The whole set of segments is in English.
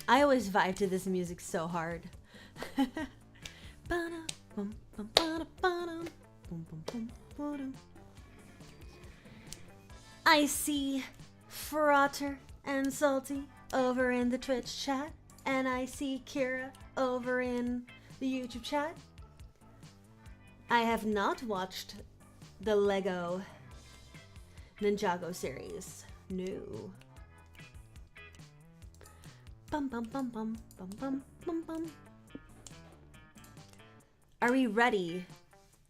I always vibe to this music so hard. I see Frater and Salty over in the Twitch chat, and I see Kira over in the YouTube chat. I have not watched the Lego Ninjago series. No. Bum bum bum bum bum bum bum bum. Are we ready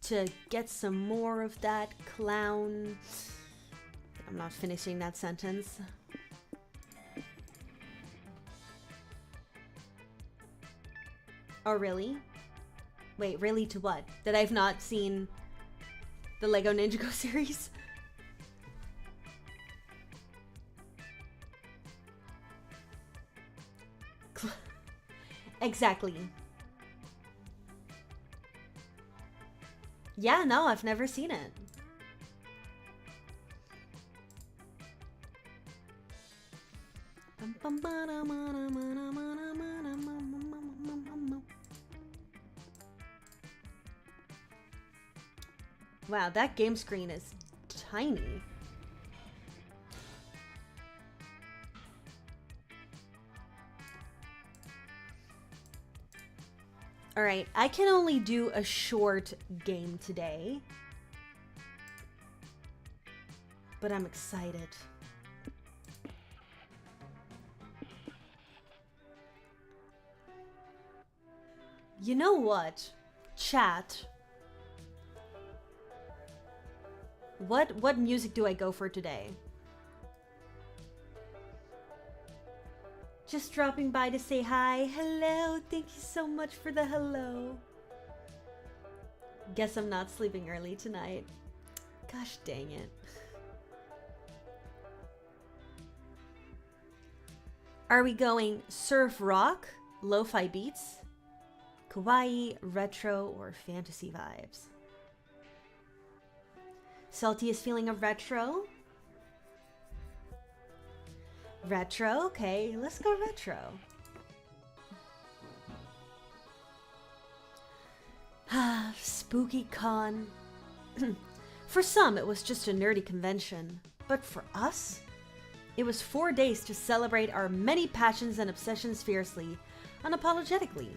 to get some more of that clown? I'm not finishing that sentence. Oh, really? Wait, really to what? That I've not seen the Lego Ninjago series? Exactly. Yeah, no, I've never seen it. Wow, that game screen is tiny. Alright, I can only do a short game today. But I'm excited. You know what? Chat. What music do I go for today? Just dropping by to say hi. Hello. Thank you so much for the hello. Guess I'm not sleeping early tonight. Gosh dang it. Are we going surf rock, lo-fi beats, kawaii, retro, or fantasy vibes? Salty is feeling a retro. Retro, okay, let's go retro. Ah, Spooky Con. For some, it was just a nerdy convention, but for us, it was 4 days to celebrate our many passions and obsessions fiercely, unapologetically.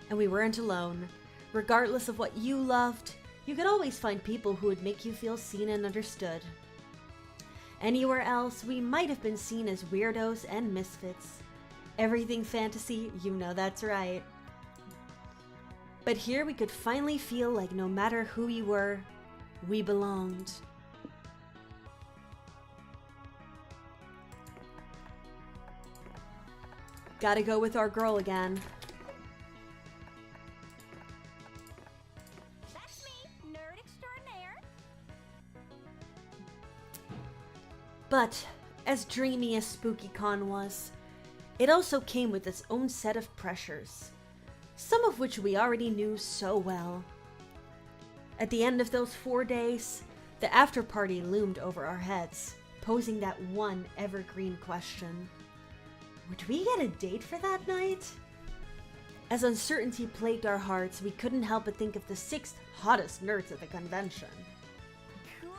And we weren't alone. Regardless of what you loved, you could always find people who would make you feel seen and understood. Anywhere else, we might have been seen as weirdos and misfits. Everything fantasy, you know that's right. But here we could finally feel like no matter who we were, we belonged. Gotta go with our girl again. That's me, nerd extraordinaire. But as dreamy as SpookyCon was, it also came with its own set of pressures, some of which we already knew so well. At the end of those 4 days, the after party loomed over our heads, posing that one evergreen question. Would we get a date for that night? As uncertainty plagued our hearts, we couldn't help but think of the 6th hottest nerds at the convention. Cool.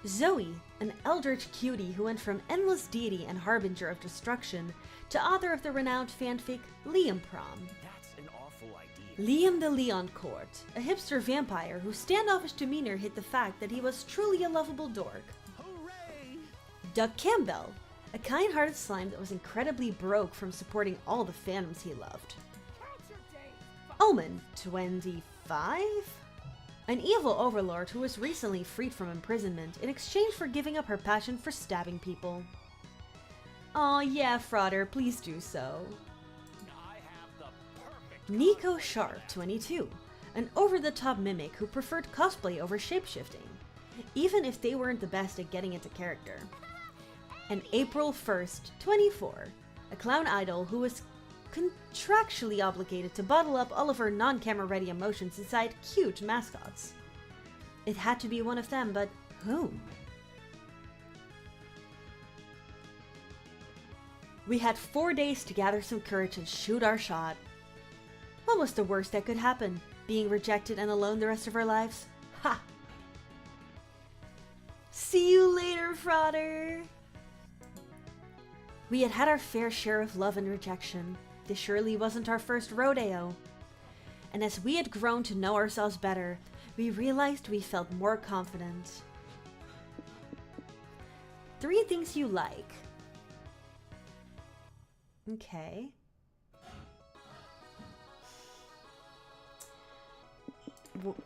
Zoe, an eldritch cutie who went from endless deity and harbinger of destruction to author of the renowned fanfic Liam Prom. That's an awful idea. Liam the Leon Court, a hipster vampire whose standoffish demeanor hid the fact that he was truly a lovable dork. Hooray! Doug Campbell, a kind-hearted slime that was incredibly broke from supporting all the fandoms he loved. Omen, 25? An evil overlord who was recently freed from imprisonment in exchange for giving up her passion for stabbing people. Aw, yeah, Frater, please do so. I have the perfect. Nico Sharp, 22, an over-the-top mimic who preferred cosplay over shapeshifting, even if they weren't the best at getting into character. And April 1st, 24, a clown idol who was contractually obligated to bottle up all of her non-camera ready emotions inside cute mascots. It had to be one of them, but whom? We had 4 days to gather some courage and shoot our shot. What was the worst that could happen? Being rejected and alone the rest of our lives? Ha! See you later, Frauder! We had had our fair share of love and rejection. This surely wasn't our first rodeo. And as we had grown to know ourselves better, we realized we felt more confident. 3 things you like. Okay.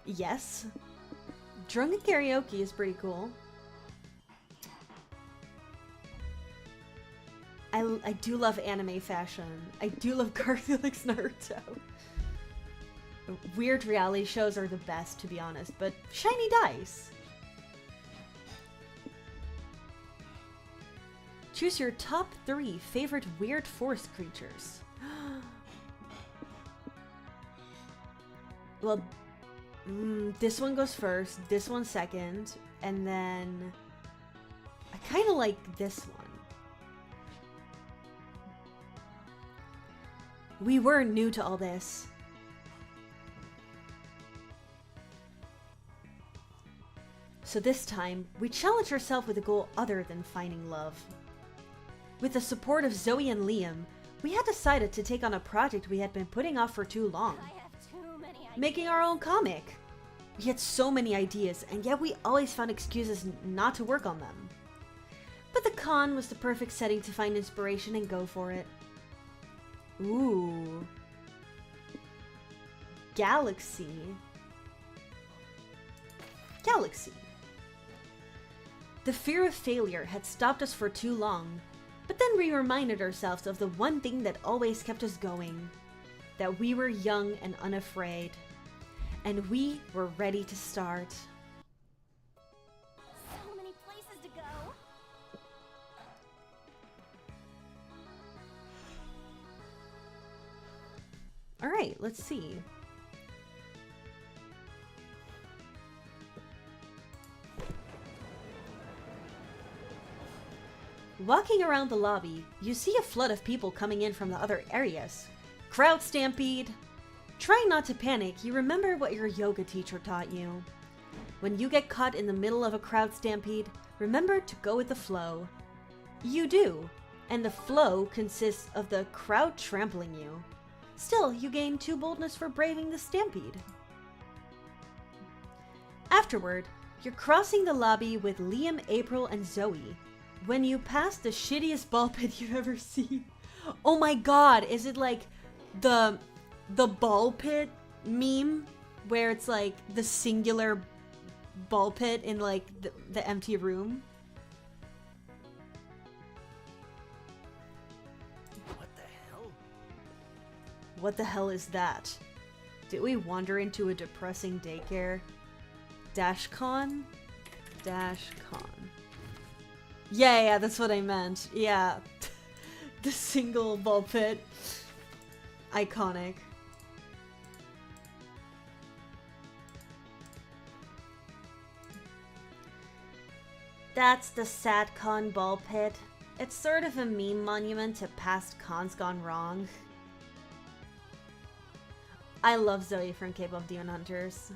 Yes. Drunken karaoke is pretty cool. I do love anime fashion. I do love Garfield x Naruto. Weird reality shows are the best, to be honest, but shiny dice. Choose your top 3 favorite weird forest creatures. Well, this one goes first, this one second, and then I kind of like this one. We were new to all this. So this time, we challenged ourselves with a goal other than finding love. With the support of Zoe and Liam, we had decided to take on a project we had been putting off for too long. I have too many ideas. Making our own comic. We had so many ideas, and yet we always found excuses not to work on them. But the con was the perfect setting to find inspiration and go for it. Ooh. Galaxy. Galaxy. The fear of failure had stopped us for too long, but then we reminded ourselves of the one thing that always kept us going. That we were young and unafraid. And we were ready to start. So many places to go. Alright, let's see. Walking around the lobby, you see a flood of people coming in from the other areas. Crowd stampede. Trying not to panic, you remember what your yoga teacher taught you. When you get caught in the middle of a crowd stampede, remember to go with the flow. You do, and the flow consists of the crowd trampling you. Still, you gain 2 boldness for braving the stampede. Afterward, you're crossing the lobby with Liam, April, and Zoe. When you pass the shittiest ball pit you've ever seen. Oh my god, is it like the ball pit meme? Where it's like the singular ball pit in like the empty room? What the hell? What the hell is that? Did we wander into a depressing daycare? DashCon? DashCon. Yeah, that's what I meant. Yeah. The single ball pit. Iconic. That's the SatCon ball pit. It's sort of a meme monument to past cons gone wrong. I love Zoe from K-pop Demon Hunters.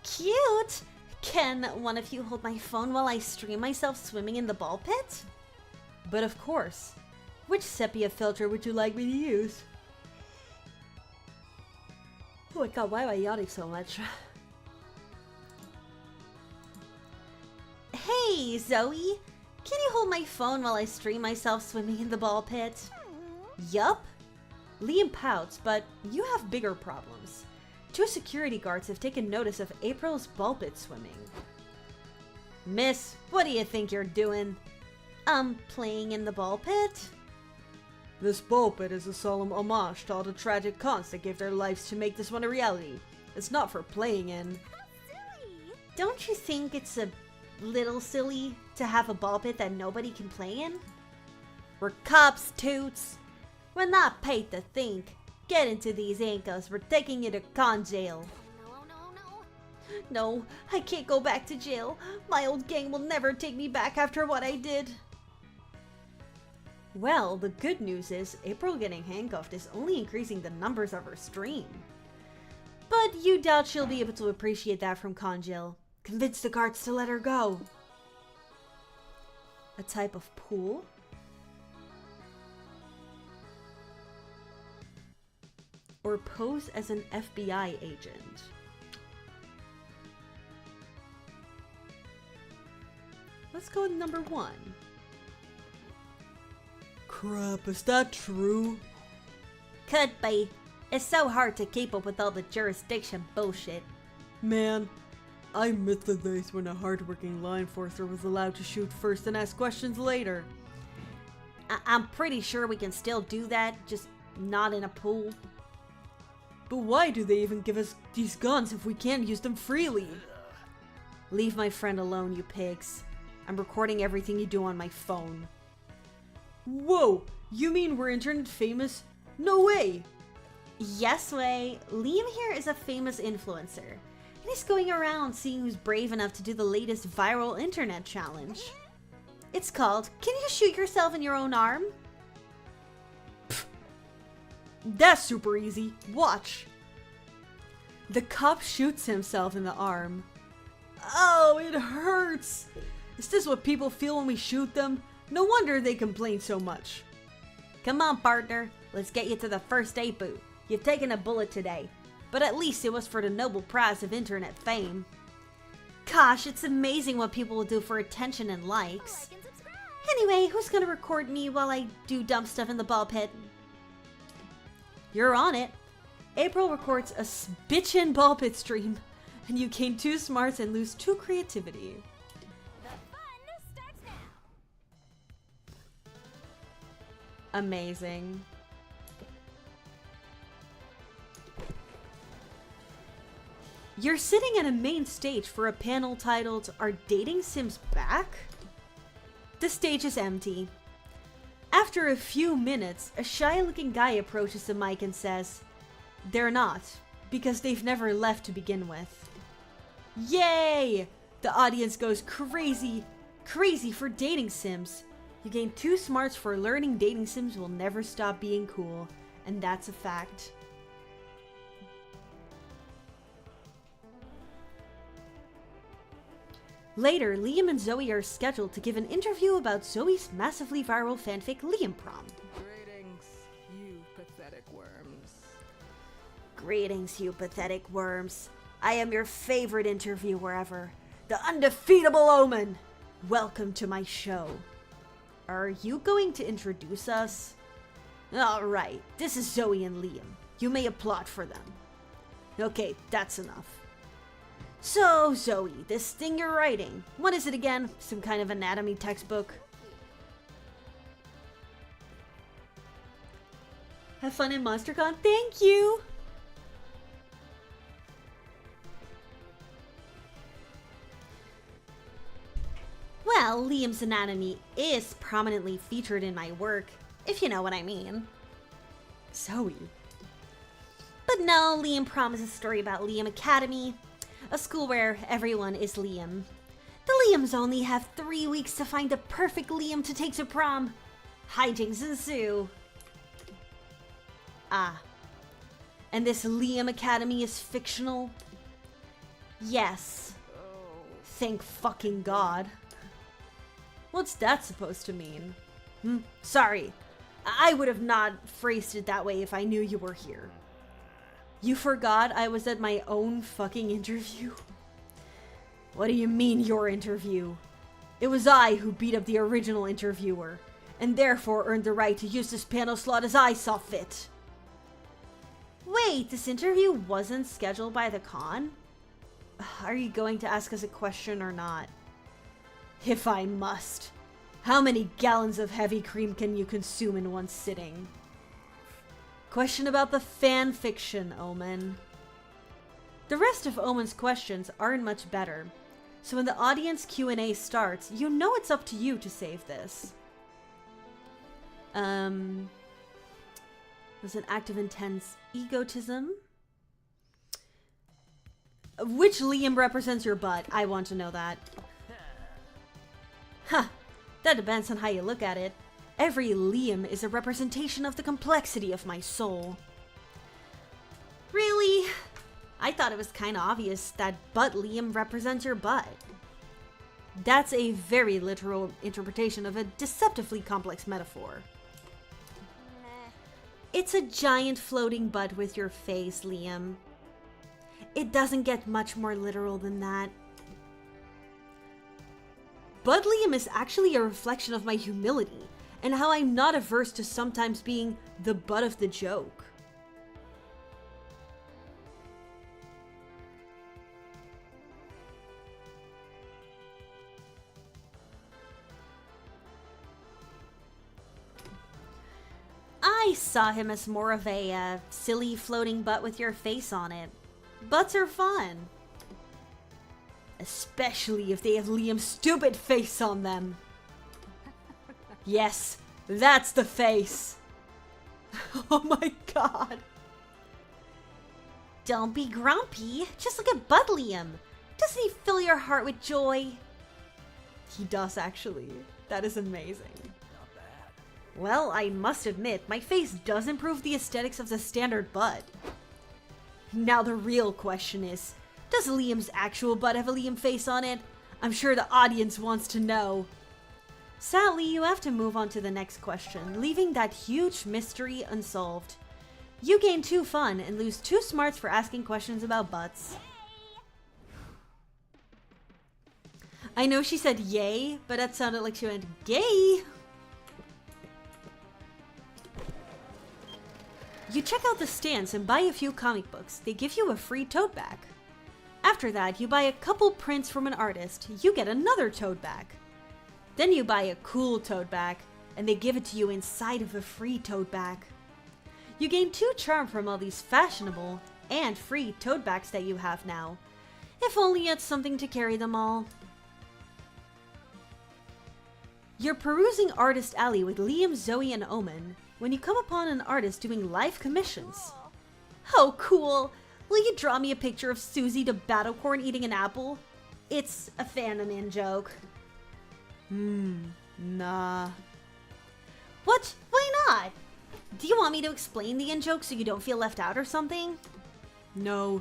Cute! Can one of you hold my phone while I stream myself swimming in the ball pit? But of course. Which sepia filter would you like me to use? Oh my god, why am I yawning so much? Hey, Zoe! Can you hold my phone while I stream myself swimming in the ball pit? Yup. Liam pouts, but you have bigger problems. 2 security guards have taken notice of April's ball pit swimming. Miss, what do you think you're doing? Playing in the ball pit? This ball pit is a solemn homage to all the tragic cons that gave their lives to make this one a reality. It's not for playing in. How silly! Don't you think it's a little silly to have a ball pit that nobody can play in? We're cops, Toots. We're not paid to think. Get into these ankles. We're taking you to con jail. No. No, I can't go back to jail. My old gang will never take me back after what I did. Well, the good news is April getting handcuffed is only increasing the numbers of her stream. But you doubt she'll be able to appreciate that from Congeal. Convince the guards to let her go. A type of pool? Or pose as an FBI agent? Let's go with number 1. Crap, is that true? Could be. It's so hard to keep up with all the jurisdiction bullshit. Man, I miss the days when a hardworking law enforcer was allowed to shoot first and ask questions later. I'm pretty sure we can still do that, just not in a pool. But why do they even give us these guns if we can't use them freely? Leave my friend alone, you pigs. I'm recording everything you do on my phone. Whoa, you mean we're internet famous? No way! Yes way. Liam here is a famous influencer. And he's going around seeing who's brave enough to do the latest viral internet challenge. It's called, Can You Shoot Yourself in Your Own Arm? Pfft. That's super easy. Watch. The cop shoots himself in the arm. Oh, it hurts. Is this what people feel when we shoot them? No wonder they complain so much. Come on, partner. Let's get you to the first aid booth. You've taken a bullet today, but at least it was for the noble prize of internet fame. Gosh, it's amazing what people will do for attention and likes. Like and subscribe. Anyway, who's gonna record me while I do dumb stuff in the ball pit? You're on it. April records a bitchin' ball pit stream, and you gain 2 smarts and lose 2 creativity. The fun starts now. Amazing. You're sitting at a main stage for a panel titled, Are Dating Sims Back? The stage is empty. After a few minutes, a shy-looking guy approaches the mic and says, They're not, because they've never left to begin with. Yay! The audience goes crazy for dating sims. You gain 2 smarts for learning dating sims will never stop being cool, and that's a fact. Later, Liam and Zoe are scheduled to give an interview about Zoe's massively viral fanfic Liam Prom. Greetings, you pathetic worms. Greetings, you pathetic worms. I am your favorite interviewer ever, the undefeatable Omen. Welcome to my show. Are you going to introduce us? Alright, this is Zoe and Liam. You may applaud for them. Okay, that's enough. So, Zoe, this thing you're writing, what is it again? Some kind of anatomy textbook? Have fun in MonsterCon? Thank you! Well, Liam's anatomy is prominently featured in my work, if you know what I mean. Zoe. But no, Liam Prom is a story about Liam Academy, a school where everyone is Liam. The Liams only have 3 weeks to find the perfect Liam to take to prom. Hijinks ensue. Ah. And this Liam Academy is fictional? Yes. Thank fucking God. What's that supposed to mean? Sorry. I would have not phrased it that way if I knew you were here. You forgot I was at my own fucking interview? What do you mean, your interview? It was I who beat up the original interviewer, and therefore earned the right to use this panel slot as I saw fit. Wait, this interview wasn't scheduled by the con? Are you going to ask us a question or not? If I must. How many gallons of heavy cream can you consume in one sitting? Question about the fan fiction, Omen. The rest of Omen's questions aren't much better, so when the audience Q&A starts, you know it's up to you to save this. Was an act of intense egotism. Which Liam represents your butt? I want to know that. Huh, that depends on how you look at it. Every Liam is a representation of the complexity of my soul. Really? I thought it was kinda obvious that butt Liam represents your butt. That's a very literal interpretation of a deceptively complex metaphor. It's a giant floating butt with your face, Liam. It doesn't get much more literal than that. Bud Liam is actually a reflection of my humility and how I'm not averse to sometimes being the butt of the joke. I saw him as more of a silly floating butt with your face on it. Butts are fun. Especially if they have Liam's stupid face on them. Yes, that's the face. Oh my god. Don't be grumpy. Just look at Bud Liam. Doesn't he fill your heart with joy? He does, actually. That is amazing. Not bad. Well, I must admit, my face does improve the aesthetics of the standard butt. Now the real question is, does Liam's actual butt have a Liam face on it? I'm sure the audience wants to know. Sadly, you have to move on to the next question, leaving that huge mystery unsolved. You gain 2 fun and lose 2 smarts for asking questions about butts. I know she said yay, but that sounded like she went gay. You check out the stands and buy a few comic books. They give you a free tote bag. After that, you buy a couple prints from an artist. You get another tote bag. Then you buy a cool tote bag, and they give it to you inside of a free tote bag. You gain 2 charm from all these fashionable and free tote bags that you have now. If only you had something to carry them all. You're perusing Artist Alley with Liam, Zoe, and Omen when you come upon an artist doing live commissions. Oh, cool! Will you draw me a picture of Susie the Battlecorn eating an apple? It's a fandom in joke. Nah. What? Why not? Do you want me to explain the in-joke so you don't feel left out or something? No.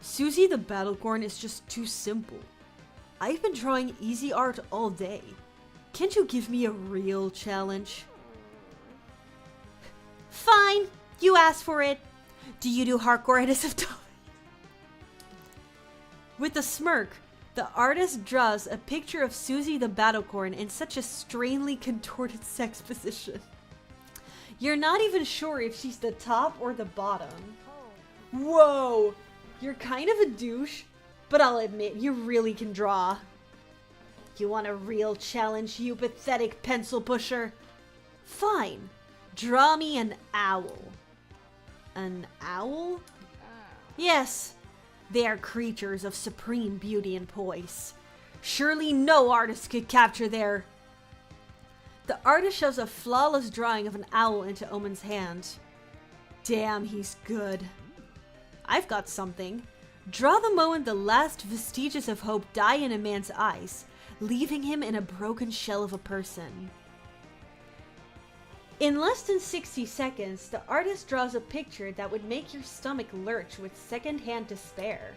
Susie the Battlecorn is just too simple. I've been drawing easy art all day. Can't you give me a real challenge? Fine. You asked for it. Do you do hardcore adhesive toys? With a smirk, the artist draws a picture of Susie the Battlecorn in such a strangely contorted sex position. You're not even sure if she's the top or the bottom. Whoa! You're kind of a douche, but I'll admit, you really can draw. You want a real challenge, you pathetic pencil pusher? Fine. Draw me an owl. An owl? Yes. They are creatures of supreme beauty and poise. Surely no artist could capture their... The artist shows a flawless drawing of an owl into Omen's hand. Damn, he's good. I've got something. Draw the moment the last vestiges of hope die in a man's eyes, leaving him in a broken shell of a person. In less than 60 seconds, the artist draws a picture that would make your stomach lurch with second-hand despair.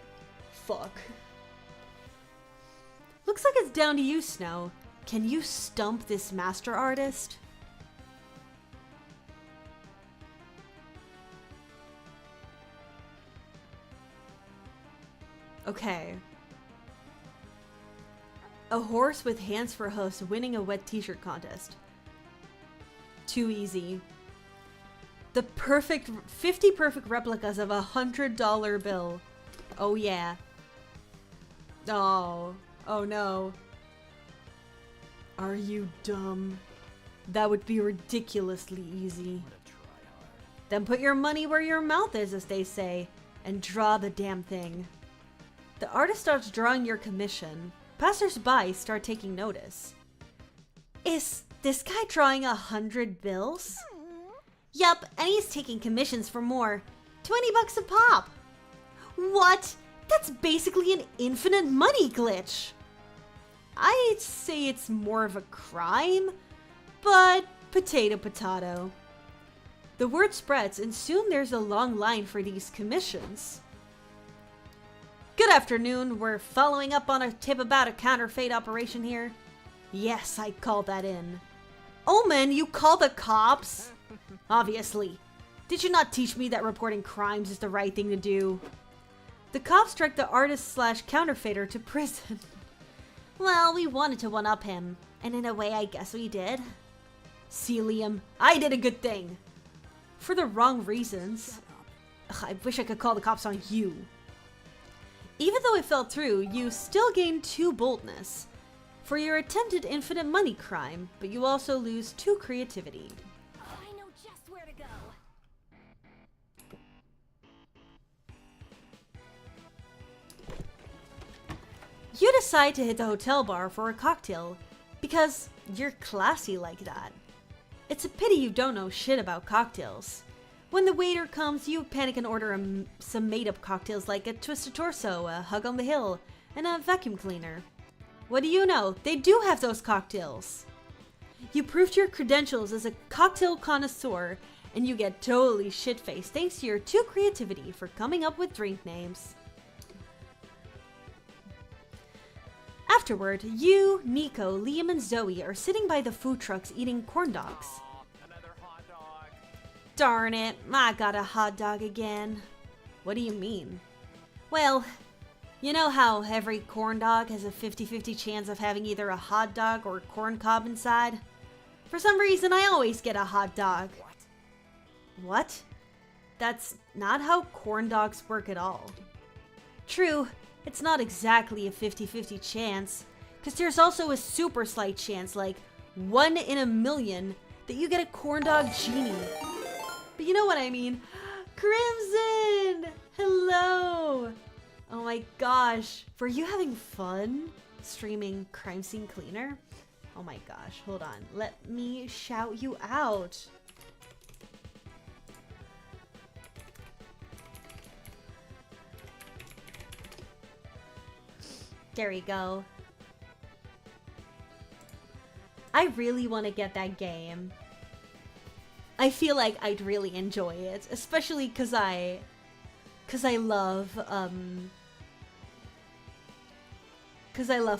Fuck. Looks like it's down to you, Snow. Can you stump this master artist? Okay. A horse with hands for hoofs winning a wet t-shirt contest. Too easy. The 50 perfect replicas of $100 bill. Oh yeah. Oh no. Are you dumb? That would be ridiculously easy. What a tryhard. Then put your money where your mouth is, as they say, and draw the damn thing. The artist starts drawing your commission. Passers-by start taking notice. Is this guy drawing 100 bills? Yup, and he's taking commissions for more. 20 bucks a pop. What? That's basically an infinite money glitch. I'd say it's more of a crime, but Potato, potato. The word spreads, and soon there's a long line for these commissions. Good afternoon. We're following up on a tip about a counterfeit operation here. Yes, I called that in. Omen, you call the cops? Obviously. Did you not teach me that reporting crimes is the right thing to do? The cops dragged the artist/counterfeiter to prison. Well, we wanted to one-up him, and in a way I guess we did. See, Liam, I did a good thing. For the wrong reasons. Ugh, I wish I could call the cops on you. Even though it fell through, you still gain 2 boldness for your attempted infinite money crime, but you also lose 2 creativity. I know just where to go. You decide to hit the hotel bar for a cocktail because you're classy like that. It's a pity you don't know shit about cocktails. When the waiter comes, you panic and order some made-up cocktails like a twisted torso, a hug on the hill, and a vacuum cleaner. What do you know? They do have those cocktails. You proved your credentials as a cocktail connoisseur, and you get totally shit-faced thanks to your 2 creativity for coming up with drink names. Afterward, you, Nico, Liam, and Zoe are sitting by the food trucks eating corn dogs. Another hot dog. Darn it, I got a hot dog again. What do you mean? Well, you know how every corn dog has a 50-50 chance of having either a hot dog or corn cob inside? For some reason, I always get a hot dog. What? That's not how corn dogs work at all. True, it's not exactly a 50-50 chance, because there's also a super slight chance, like 1 in a million, that you get a corn dog genie. But you know what I mean. Crimson! Hello! Oh my gosh. Were you having fun streaming Crime Scene Cleaner? Oh my gosh. Hold on. Let me shout you out. There we go. I really want to get that game. I feel like I'd really enjoy it, especially because I love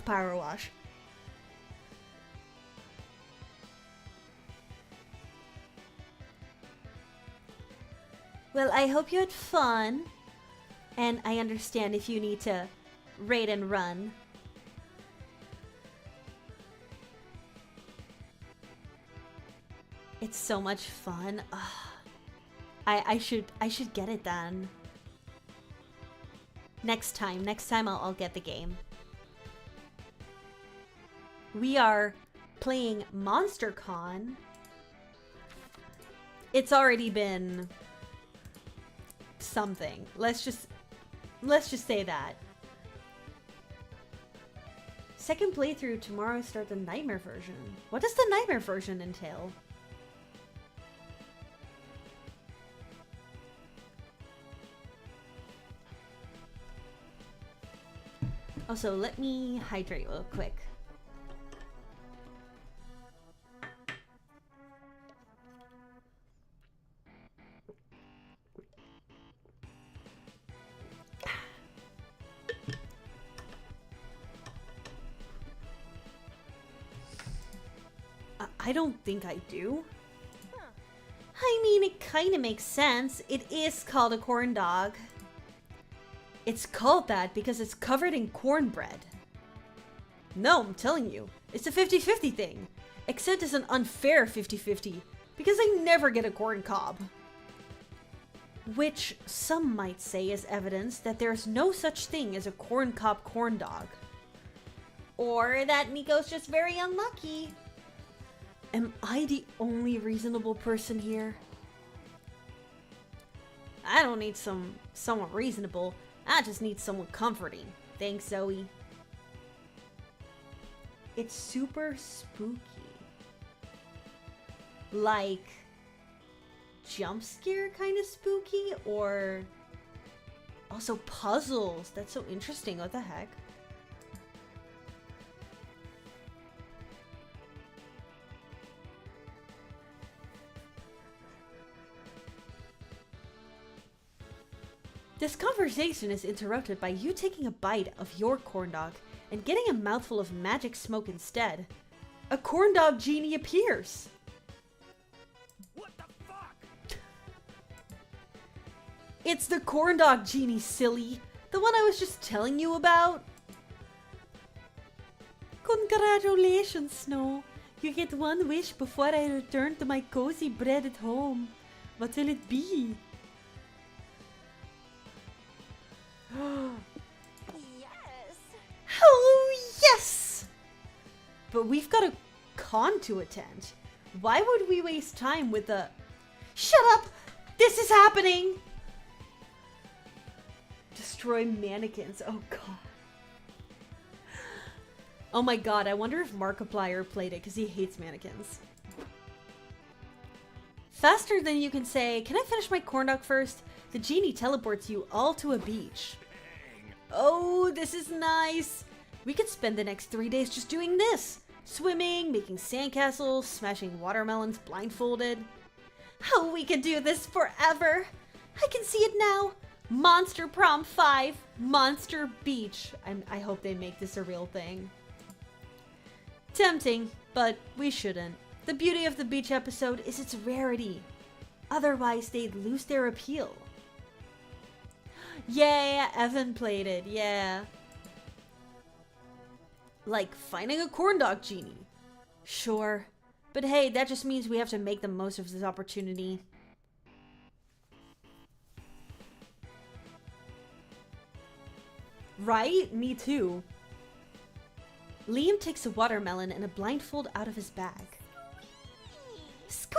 Power Wash. Well, I hope you had fun, and I understand if you need to raid and run. It's so much fun. Ugh. I should get it then. Next time I'll get the game. We are playing MonsterCon. It's already been something. Let's just say that. Second playthrough tomorrow. Start the nightmare version. What does the nightmare version entail? Also, let me hydrate real quick. I don't think I do. I mean, it kind of makes sense. It is called a corn dog. It's called that because it's covered in cornbread. No, I'm telling you. It's a 50-50 thing. Except it's an unfair 50-50 because I never get a corn cob. Which some might say is evidence that there's no such thing as a corn cob corn dog. Or that Nico's just very unlucky. Am I the only reasonable person here? I don't need someone reasonable. I just need someone comforting. Thanks, Zoe. It's super spooky. Like, jump scare kind of spooky, or also puzzles. That's so interesting. What the heck? This conversation is interrupted by you taking a bite of your corn dog and getting a mouthful of magic smoke instead. A corn dog genie appears. What the fuck? It's the corn dog genie, silly. The one I was just telling you about. Congratulations, Snow. You get one wish before I return to my cozy bed at home. What will it be? Yes. Oh, yes! But we've got a con to attend. Why would we waste time with a... Shut up! This is happening! Destroy mannequins. Oh, God. Oh my God, I wonder if Markiplier played it because he hates mannequins. Faster than you can say, can I finish my corn dog first? The genie teleports you all to a beach. Oh, this is nice. We could spend the next 3 days just doing this. Swimming, making sandcastles, smashing watermelons blindfolded. Oh, we could do this forever. I can see it now. Monster Prom 5, Monster Beach. I hope they make this a real thing. Tempting, but we shouldn't. The beauty of the beach episode is its rarity. Otherwise, they'd lose their appeal. Yeah, Evan played it, yeah. Like finding a corn dog genie. Sure. But hey, that just means we have to make the most of this opportunity. Right? Me too. Liam takes a watermelon and a blindfold out of his bag. Squee!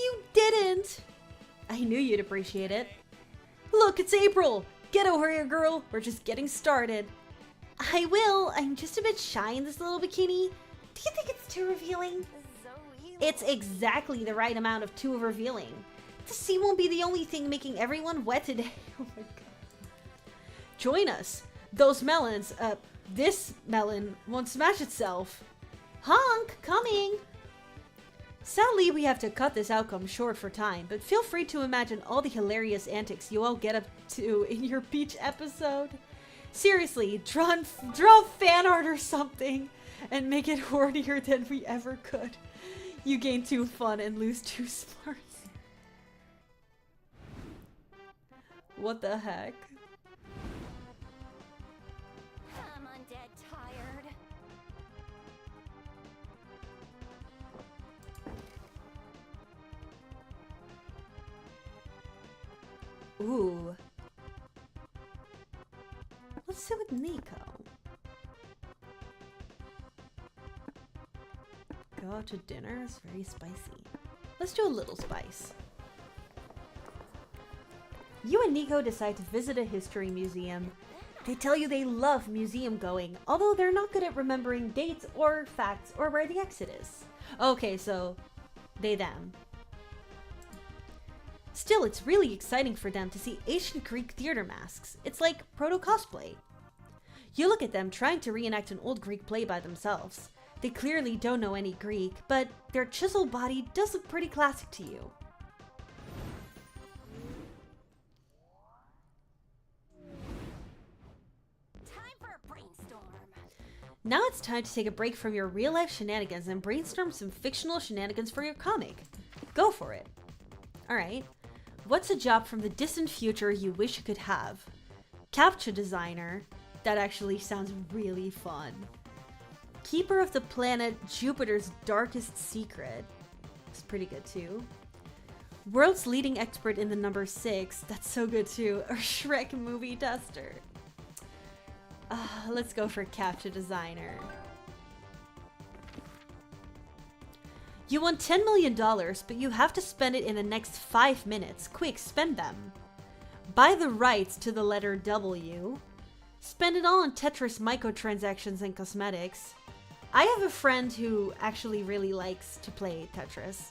You didn't! I knew you'd appreciate it. Look, it's April! Get over here, girl! We're just getting started. I will. I'm just a bit shy in this little bikini. Do you think it's too revealing? Zoe. It's exactly the right amount of too revealing. The sea won't be the only thing making everyone wet today. Oh my God. Join us. Those melons, this melon won't smash itself. Honk, coming. Sadly, we have to cut this outcome short for time, but feel free to imagine all the hilarious antics you all get up to in your beach episode. Seriously, draw fan art or something and make it hornier than we ever could. You gain 2 fun and lose 2 smarts. What the heck? I'm undead tired. Ooh. Let's sit with Nico. Go out to dinner is very spicy. Let's do a little spice. You and Nico decide to visit a history museum. They tell you they love museum going, although they're not good at remembering dates or facts or where the exit is. Okay, so they them. Still, it's really exciting for them to see ancient Greek theater masks. It's like proto-cosplay. You look at them trying to reenact an old Greek play by themselves. They clearly don't know any Greek, but their chiseled body does look pretty classic to you. Time for a brainstorm. Now it's time to take a break from your real-life shenanigans and brainstorm some fictional shenanigans for your comic. Go for it. Alright. What's a job from the distant future you wish you could have? Captcha designer. That actually sounds really fun. Keeper of the planet Jupiter's darkest secret. It's pretty good too. World's leading expert in the number 6. That's so good too. Or Shrek movie tester. Let's go for Captcha designer. You won $10 million, but you have to spend it in the next 5 minutes. Quick, spend them. Buy the rights to the letter W. Spend it all on Tetris microtransactions and cosmetics. I have a friend who actually really likes to play Tetris.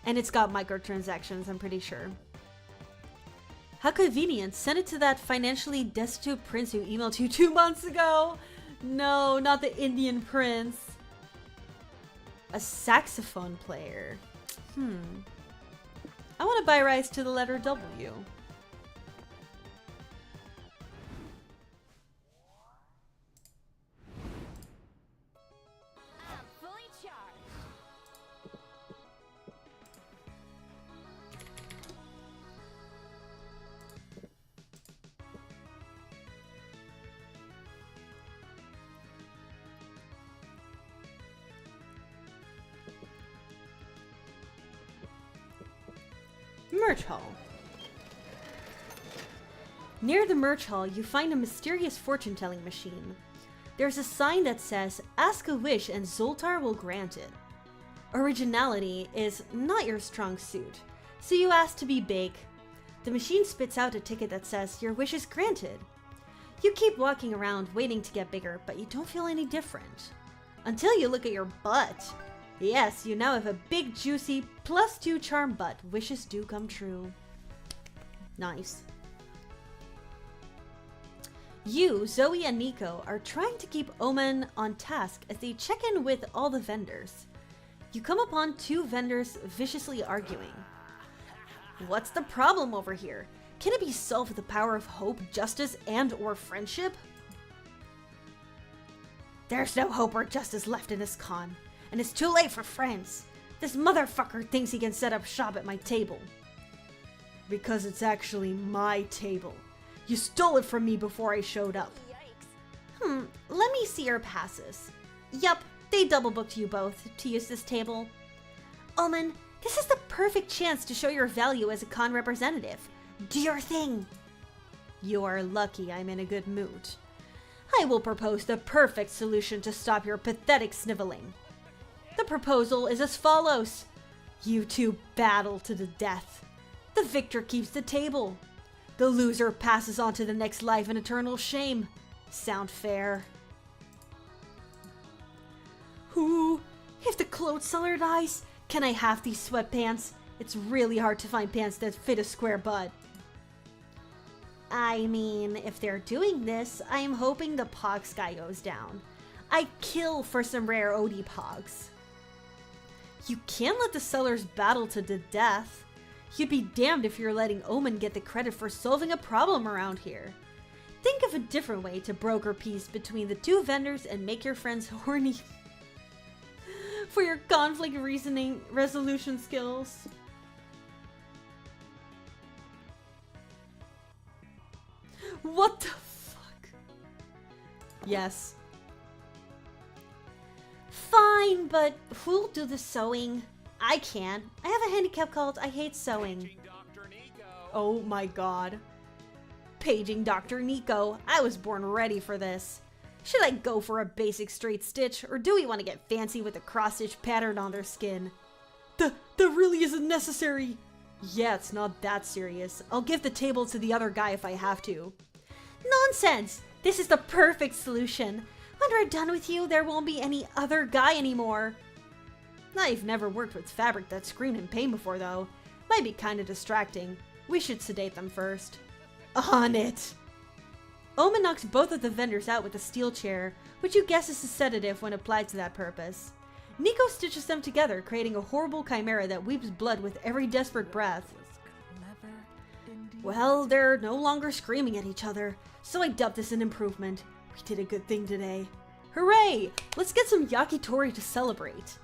And it's got microtransactions, I'm pretty sure. How convenient. Send it to that financially destitute prince who emailed you 2 months ago. No, not the Indian prince. A saxophone player. I want to buy rights to the letter W. merch hall. Near the merch hall, you find a mysterious fortune-telling machine. There's a sign that says, "Ask a wish and Zoltar will grant it." Originality is not your strong suit, so you ask to be big. The machine spits out a ticket that says, "Your wish is granted." You keep walking around waiting to get bigger, but you don't feel any different. Until you look at your butt. Yes, you now have a big, juicy, +2 charm butt. Wishes do come true. Nice. You, Zoe, and Nico are trying to keep Omen on task as they check in with all the vendors. You come upon 2 vendors viciously arguing. What's the problem over here? Can it be solved with the power of hope, justice, and/or friendship? There's no hope or justice left in this con, and it's too late for friends. This motherfucker thinks he can set up shop at my table. Because it's actually my table. You stole it from me before I showed up. Yikes. Let me see your passes. Yup, they double booked you both to use this table. Omen, this is the perfect chance to show your value as a con representative. Do your thing. You are lucky I'm in a good mood. I will propose the perfect solution to stop your pathetic sniveling. The proposal is as follows. You two battle to the death. The victor keeps the table. The loser passes on to the next life in eternal shame. Sound fair? Ooh, if the clothes seller dies, can I have these sweatpants? It's really hard to find pants that fit a square butt. I mean, if they're doing this, I am hoping the Pogs guy goes down. I'd kill for some rare OD Pogs. You can't let the sellers battle to the death. You'd be damned if you're letting Omen get the credit for solving a problem around here. Think of a different way to broker peace between the 2 vendors and make your friends horny for your conflict reasoning resolution skills. What the fuck? Yes. Fine, but who'll do the sewing? I can. I have a handicap called I hate sewing. Dr. Nico. Oh my god. Paging Dr. Nico. I was born ready for this. Should I go for a basic straight stitch, or do we want to get fancy with a cross-stitch pattern on their skin? That really isn't necessary. Yeah, it's not that serious. I'll give the table to the other guy if I have to. Nonsense! This is the perfect solution. When we're done with you, there won't be any other guy anymore. I've never worked with fabric that screamed in pain before, though. Might be kinda distracting. We should sedate them first. On it! Omen knocks both of the vendors out with a steel chair, which you guess is a sedative when applied to that purpose. Nico stitches them together, creating a horrible chimera that weeps blood with every desperate breath. Clever, indeed. Well, they're no longer screaming at each other, so I dubbed this an improvement. We did a good thing today. Hooray! Let's get some yakitori to celebrate.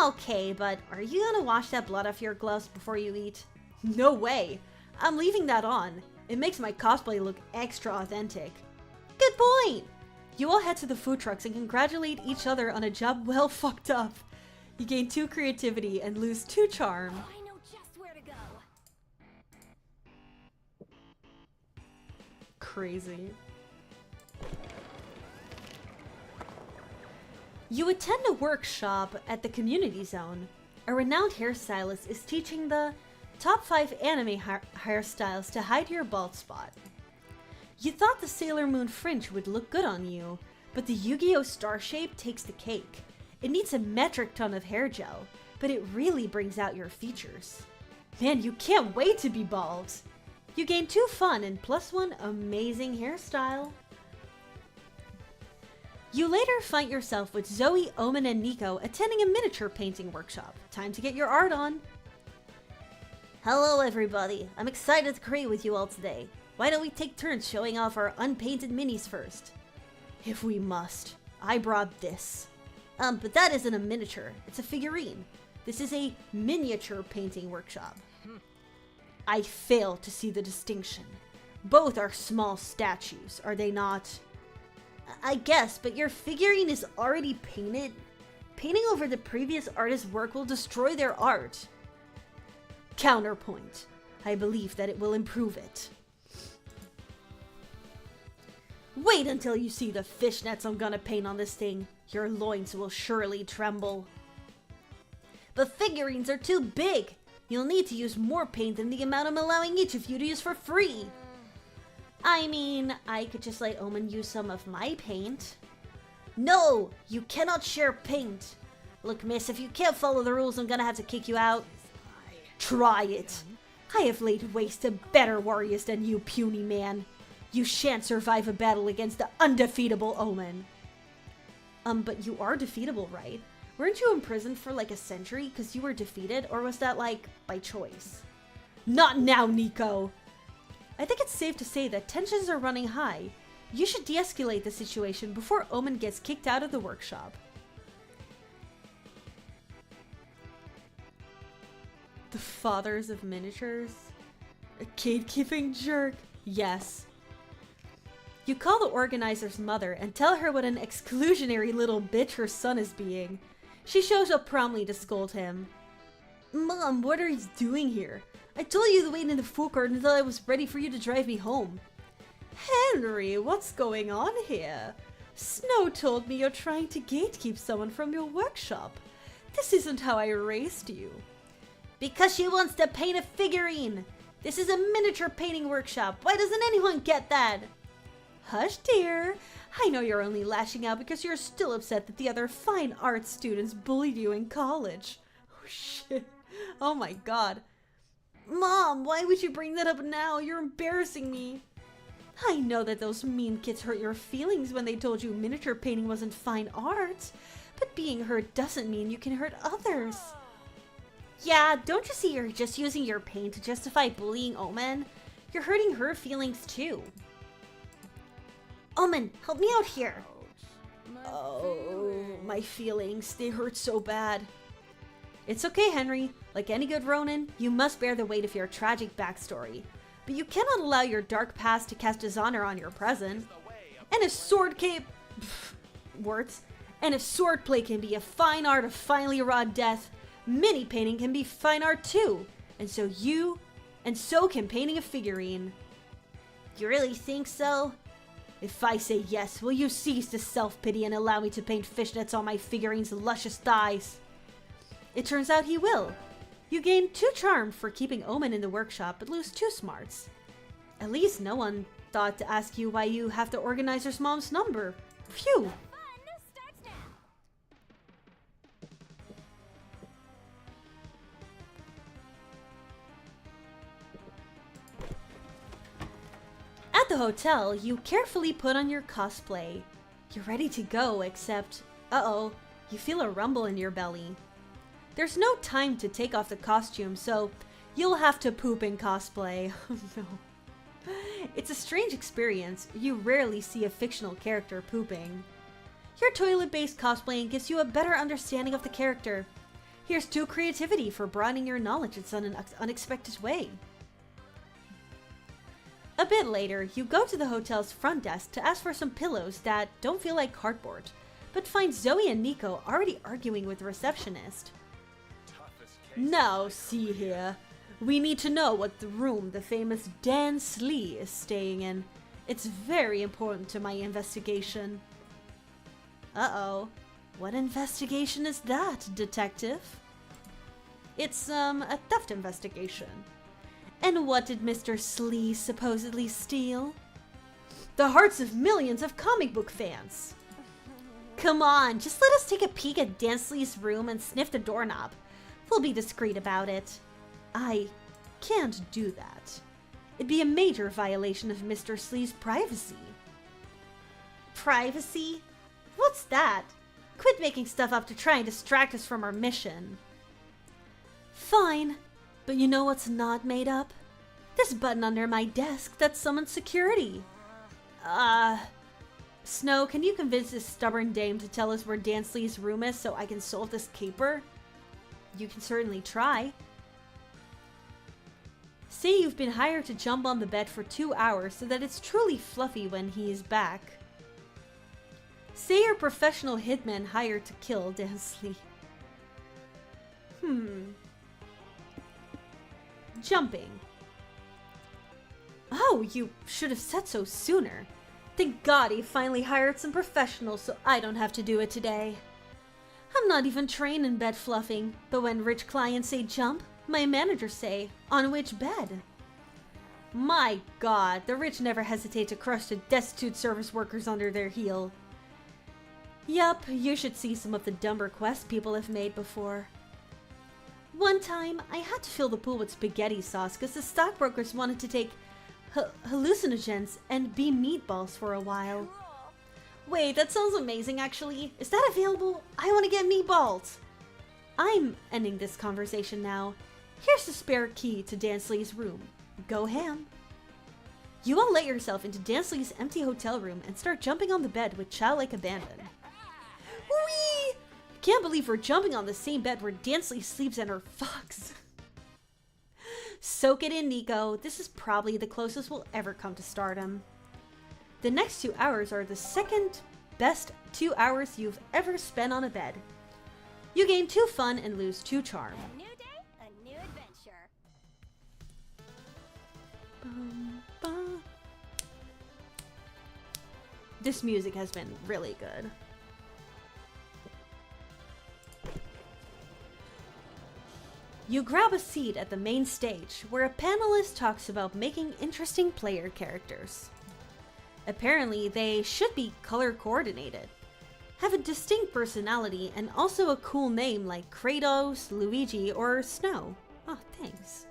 Okay, but are you gonna wash that blood off your gloves before you eat? No way! I'm leaving that on. It makes my cosplay look extra authentic. Good point! You all head to the food trucks and congratulate each other on a job well fucked up. You gain 2 creativity and lose 2 charm. I know just where to go. Crazy. You attend a workshop at the community zone. A renowned hairstylist is teaching the top 5 anime hairstyles to hide your bald spot. You thought the Sailor Moon fringe would look good on you, but the Yu-Gi-Oh! Star shape takes the cake. It needs a metric ton of hair gel, but it really brings out your features. Man, you can't wait to be bald! You gain 2 fun and +1 amazing hairstyle. You later find yourself with Zoe, Omen, and Nico attending a miniature painting workshop. Time to get your art on. Hello everybody, I'm excited to create with you all today. Why don't we take turns showing off our unpainted minis first? If we must. I brought this. But that isn't a miniature, it's a figurine. This is a miniature painting workshop. I fail to see the distinction. Both are small statues, are they not? I guess, but your figurine is already painted. Painting over the previous artist's work will destroy their art. Counterpoint. I believe that it will improve it. Wait until you see the fishnets I'm gonna paint on this thing. Your loins will surely tremble. The figurines are too big. You'll need to use more paint than the amount I'm allowing each of you to use for free. I mean, I could just let Omen use some of my paint. No, you cannot share paint. Look, miss, if you can't follow the rules, I'm gonna have to kick you out. Try it. I have laid waste to better warriors than you, puny man. You shan't survive a battle against the undefeatable Omen. But you are defeatable, right? Weren't you imprisoned for like a century because you were defeated, or was that like by choice? Not now, Nico! I think it's safe to say that tensions are running high. You should de-escalate the situation before Omen gets kicked out of the workshop. The fathers of miniatures? A gatekeeping jerk? Yes. You call the organizer's mother and tell her what an exclusionary little bitch her son is being. She shows up promptly to scold him. Mom, what are you doing here? I told you to wait in the food court until I was ready for you to drive me home. Henry, what's going on here? Snow told me you're trying to gatekeep someone from your workshop. This isn't how I raised you. Because she wants to paint a figurine. This is a miniature painting workshop. Why doesn't anyone get that? Hush, dear. I know you're only lashing out because you're still upset that the other fine art students bullied you in college. Oh, shit. Oh my god. Mom, why would you bring that up now? You're embarrassing me. I know that those mean kids hurt your feelings when they told you miniature painting wasn't fine art, but being hurt doesn't mean you can hurt others. Yeah, don't you see you're just using your pain to justify bullying Omen? You're hurting her feelings too. Omen, help me out here. Oh, my feelings, they hurt so bad. It's okay, Henry. Like any good Ronin, you must bear the weight of your tragic backstory. But you cannot allow your dark past to cast dishonor on your present. And if words. And if swordplay can be a fine art of finely wrought death, mini painting can be fine art too. And so can painting a figurine. You really think so? If I say yes, will you cease to self-pity and allow me to paint fishnets on my figurine's luscious thighs? It turns out he will. You gain 2 charm for keeping Omen in the workshop, but lose 2 smarts. At least no one thought to ask you why you have the organizer's mom's number. Phew! Fun starts now. At the hotel, you carefully put on your cosplay. You're ready to go, except, uh-oh, you feel a rumble in your belly. There's no time to take off the costume, so you'll have to poop in cosplay. Oh no. It's a strange experience. You rarely see a fictional character pooping. Your toilet-based cosplaying gives you a better understanding of the character. Here's 2 creativity for broadening your knowledge in an unexpected way. A bit later, you go to the hotel's front desk to ask for some pillows that don't feel like cardboard, but find Zoe and Nico already arguing with the receptionist. Now, see here. We need to know what the room the famous Dan Slee is staying in. It's very important to my investigation. Uh-oh. What investigation is that, detective? It's, a theft investigation. And what did Mr. Slee supposedly steal? The hearts of millions of comic book fans. Come on, just let us take a peek at Dan Slee's room and sniff the doorknob. We'll be discreet about it. I can't do that. It'd be a major violation of Mr. Slee's privacy. Privacy? What's that? Quit making stuff up to try and distract us from our mission. Fine, but you know what's not made up? This button under my desk that summons security. Snow, can you convince this stubborn dame to tell us where Dan Slee's room is so I can solve this caper? You can certainly try. Say you've been hired to jump on the bed for 2 hours so that it's truly fluffy when he is back. Say you're a professional hitman hired to kill Dan Slee. jumping. Oh, you should have said so sooner. Thank God he finally hired some professionals so I don't have to do it today. I'm not even trained in bed fluffing, but when rich clients say jump, my managers say, on which bed? My God, the rich never hesitate to crush the destitute service workers under their heel. Yup, you should see some of the dumb requests people have made before. One time, I had to fill the pool with spaghetti sauce because the stockbrokers wanted to take hallucinogens and be meatballs for a while. Wait, that sounds amazing actually. Is that available? I want to get meatballs. I'm ending this conversation now. Here's the spare key to Dansley's room. Go ham. You all let yourself into Dansley's empty hotel room and start jumping on the bed with childlike abandon. Whee! Can't believe we're jumping on the same bed where Dansley sleeps and her fucks. Soak it in, Nico. This is probably the closest we'll ever come to stardom. The next 2 hours are the second best 2 hours you've ever spent on a bed. You gain 2 fun and lose 2 charm. A new day, a new adventure. This music has been really good. You grab a seat at the main stage where a panelist talks about making interesting player characters. Apparently, they should be color coordinated, have a distinct personality, and also a cool name like Kratos, Luigi, or Snow. Oh, thanks.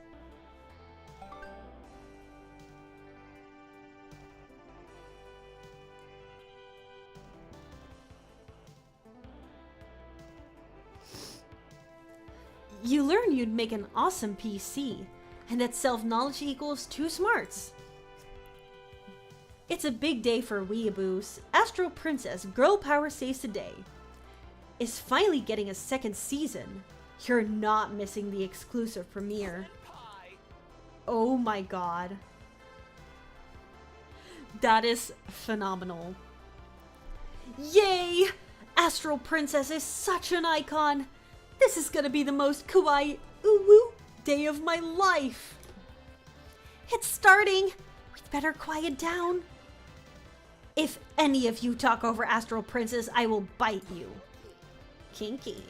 You learn you'd make an awesome PC, and that self-knowledge equals 2 smarts. It's a big day for weeaboos. Astral Princess Girl Power Saves Today is finally getting a 2nd season. You're not missing the exclusive premiere. Oh my God. That is phenomenal. Yay! Astral Princess is such an icon. This is gonna be the most kawaii ooh-woo day of my life. It's starting. We'd better quiet down. If any of you talk over Astral Princess, I will bite you. Kinky.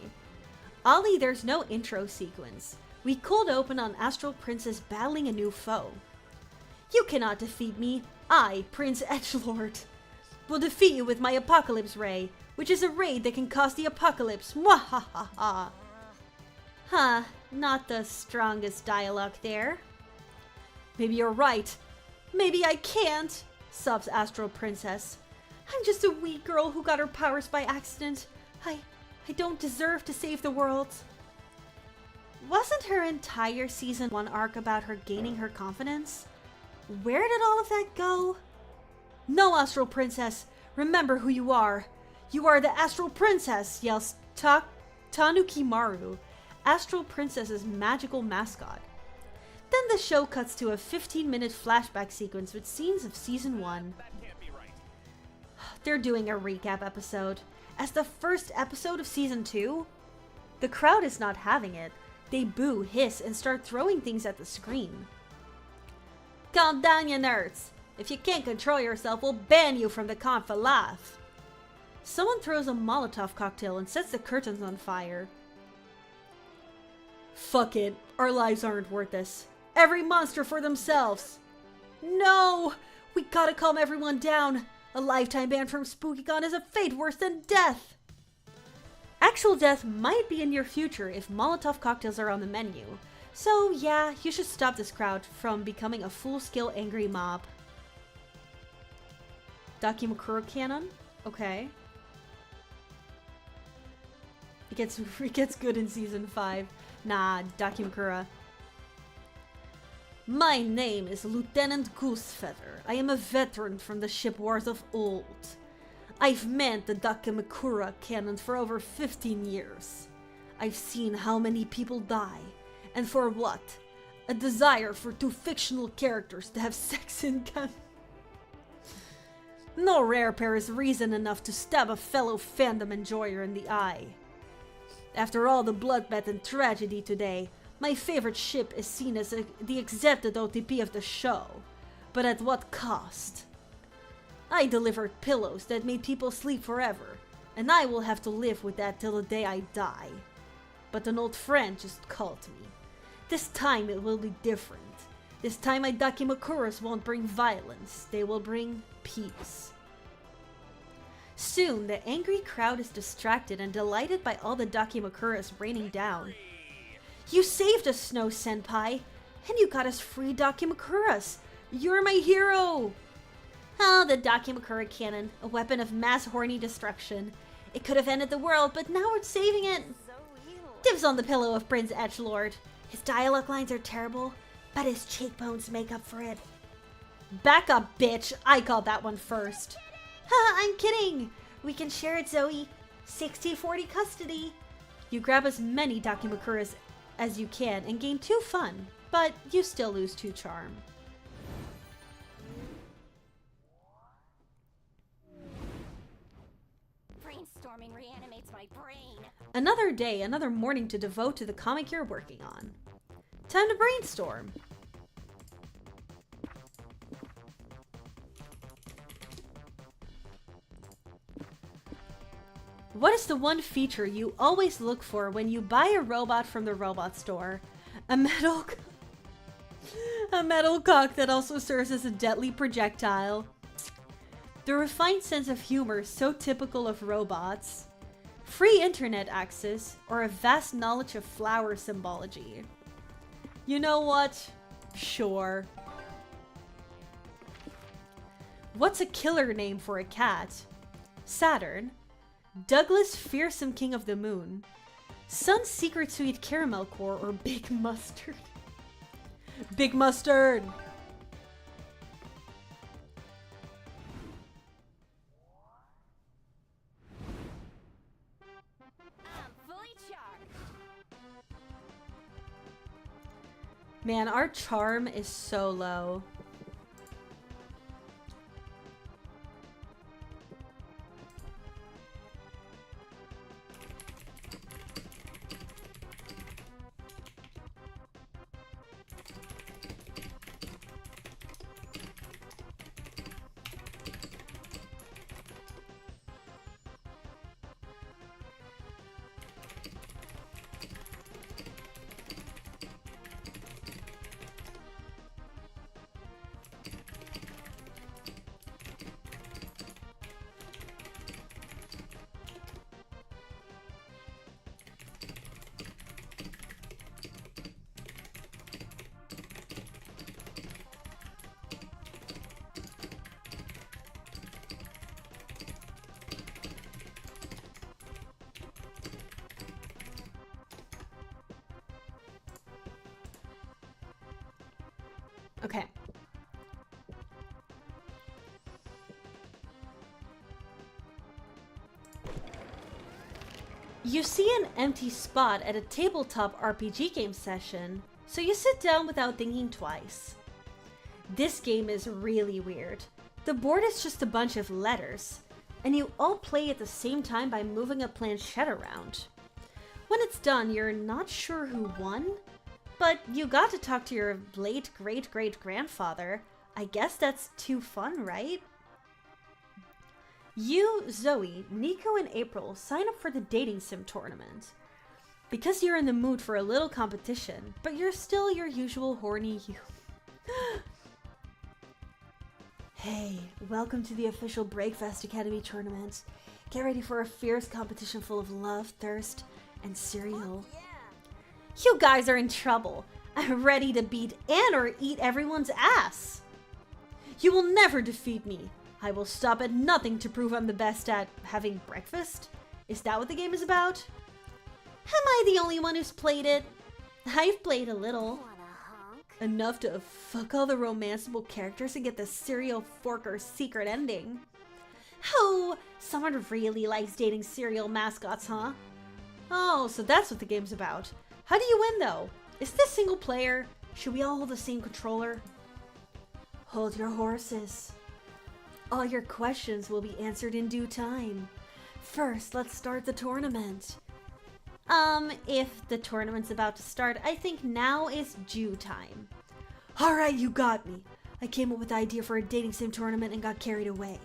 Ollie, there's no intro sequence. We cold open on Astral Princess battling a new foe. You cannot defeat me. I, Prince Edgelord, will defeat you with my Apocalypse Ray, which is a raid that can cause the apocalypse. Mwahaha. Huh, not the strongest dialogue there. Maybe you're right. Maybe I can't, sobs Astral Princess. I'm just a weak girl who got her powers by accident. I don't deserve to save the world. Wasn't her entire season 1 arc about her gaining her confidence? Where did all of that go? No, Astral Princess, remember who you are. You are the Astral Princess, yells Tanukimaru, Astral Princess's magical mascot. Then the show cuts to a 15-minute flashback sequence with scenes of season 1. That can't be right. They're doing a recap episode. As the first episode of season 2, the crowd is not having it. They boo, hiss, and start throwing things at the screen. Calm down, you nerds. If you can't control yourself, we'll ban you from the con for life. Someone throws a Molotov cocktail and sets the curtains on fire. Fuck it. Our lives aren't worth this. Every monster for themselves. No! We gotta calm everyone down. A lifetime ban from SpookyCon is a fate worse than death. Actual death might be in your future if Molotov cocktails are on the menu. So yeah, you should stop this crowd from becoming a full-scale angry mob. Dakimakura canon? Okay. It gets good in season 5. Nah, Dakimakura. My name is Lieutenant Goosefeather. I am a veteran from the ship wars of old. I've manned the Dakimakura cannon for over 15 years. I've seen how many people die, and for what? A desire for 2 fictional characters to have sex in canon. No rare pair is reason enough to stab a fellow fandom enjoyer in the eye. After all the bloodbath and tragedy today, My favorite ship is seen as the accepted OTP of the show. But at what cost? I delivered pillows that made people sleep forever, and I will have to live with that till the day I die. But an old friend just called me. This time it will be different. This time my Dakimakuras won't bring violence, they will bring peace. Soon, the angry crowd is distracted and delighted by all the Dakimakuras raining down. You saved us, Snow Senpai! And you got us free Dakimakuras! You're my hero! Oh, the Dakimakura cannon, a weapon of mass horny destruction. It could have ended the world, but now we're saving it! Dibs on the pillow of Prince Edgelord. His dialogue lines are terrible, but his cheekbones make up for it. Back up, bitch! I called that one first. Haha, I'm kidding! We can share it, Zoe. 60-40 custody. You grab as many Dakimakuras as you can and gain 2 fun, but you still lose 2 charm. Brainstorming reanimates my brain. Another day, another morning to devote to the comic you're working on. Time to brainstorm. What is the one feature you always look for when you buy a robot from the robot store? A metal cock that also serves as a deadly projectile. The refined sense of humor so typical of robots. Free internet access, or a vast knowledge of flower symbology. You know what? Sure. What's a killer name for a cat? Saturn. Douglas, fearsome king of the moon. Sun's secret sweet caramel core, or Big Mustard. Big Mustard! I'm fully charged. Man, our charm is so low. Okay. You see an empty spot at a tabletop RPG game session, so you sit down without thinking twice. This game is really weird. The board is just a bunch of letters, and you all play at the same time by moving a planchette around. When it's done, you're not sure who won, but you got to talk to your late great-great-grandfather. I guess that's too fun, right? You, Zoe, Nico, and April sign up for the dating sim tournament. Because you're in the mood for a little competition, but you're still your usual horny you. Hey, welcome to the official Breakfast Academy tournament. Get ready for a fierce competition full of love, thirst, and cereal. You guys are in trouble. I'm ready to beat and or eat everyone's ass. You will never defeat me. I will stop at nothing to prove I'm the best at having breakfast. Is that what the game is about? Am I the only one who's played it? I've played a little. Wanna honk? Enough to fuck all the romanceable characters and get the cereal forker secret ending. Oh, someone really likes dating cereal mascots, huh? Oh, so that's what the game's about. How do you win, though? Is this single player? Should we all hold the same controller? Hold your horses. All your questions will be answered in due time. First, let's start the tournament. If the tournament's about to start, I think now is due time. Alright, you got me. I came up with the idea for a dating sim tournament and got carried away.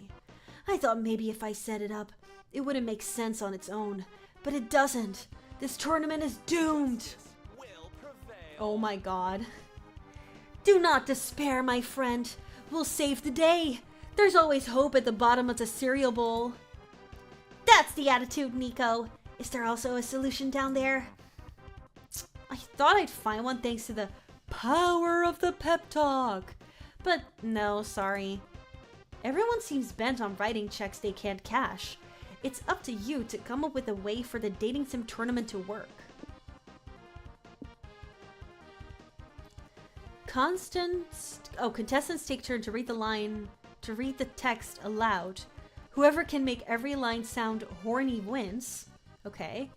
I thought maybe if I set it up, it wouldn't make sense on its own. But it doesn't. This tournament is doomed. Will prevail. Oh my god. Do not despair, my friend. We'll save the day. There's always hope at the bottom of the cereal bowl. That's the attitude, Nico. Is there also a solution down there? I thought I'd find one thanks to the power of the pep talk. But no, sorry. Everyone seems bent on writing checks they can't cash. It's up to you to come up with a way for the dating sim tournament to work. Contestants take turn to read the text aloud. Whoever can make every line sound horny wins. Okay.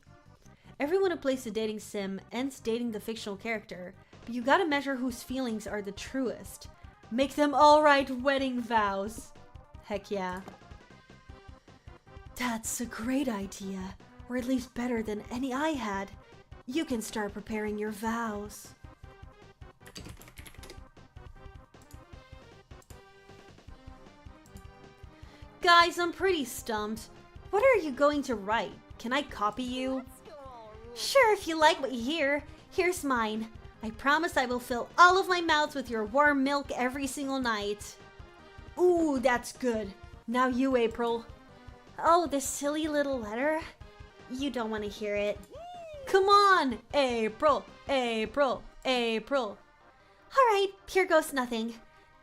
Everyone who plays the dating sim ends dating the fictional character, but you gotta measure whose feelings are the truest. Make them all write wedding vows. Heck yeah. That's a great idea, or at least better than any I had. You can start preparing your vows. Guys, I'm pretty stumped. What are you going to write? Can I copy you? Sure, if you like what you hear. Here's mine. I promise I will fill all of my mouths with your warm milk every single night. Ooh, that's good. Now you, April. Oh, this silly little letter? You don't want to hear it. Come on, April, April, April. Alright, here goes nothing.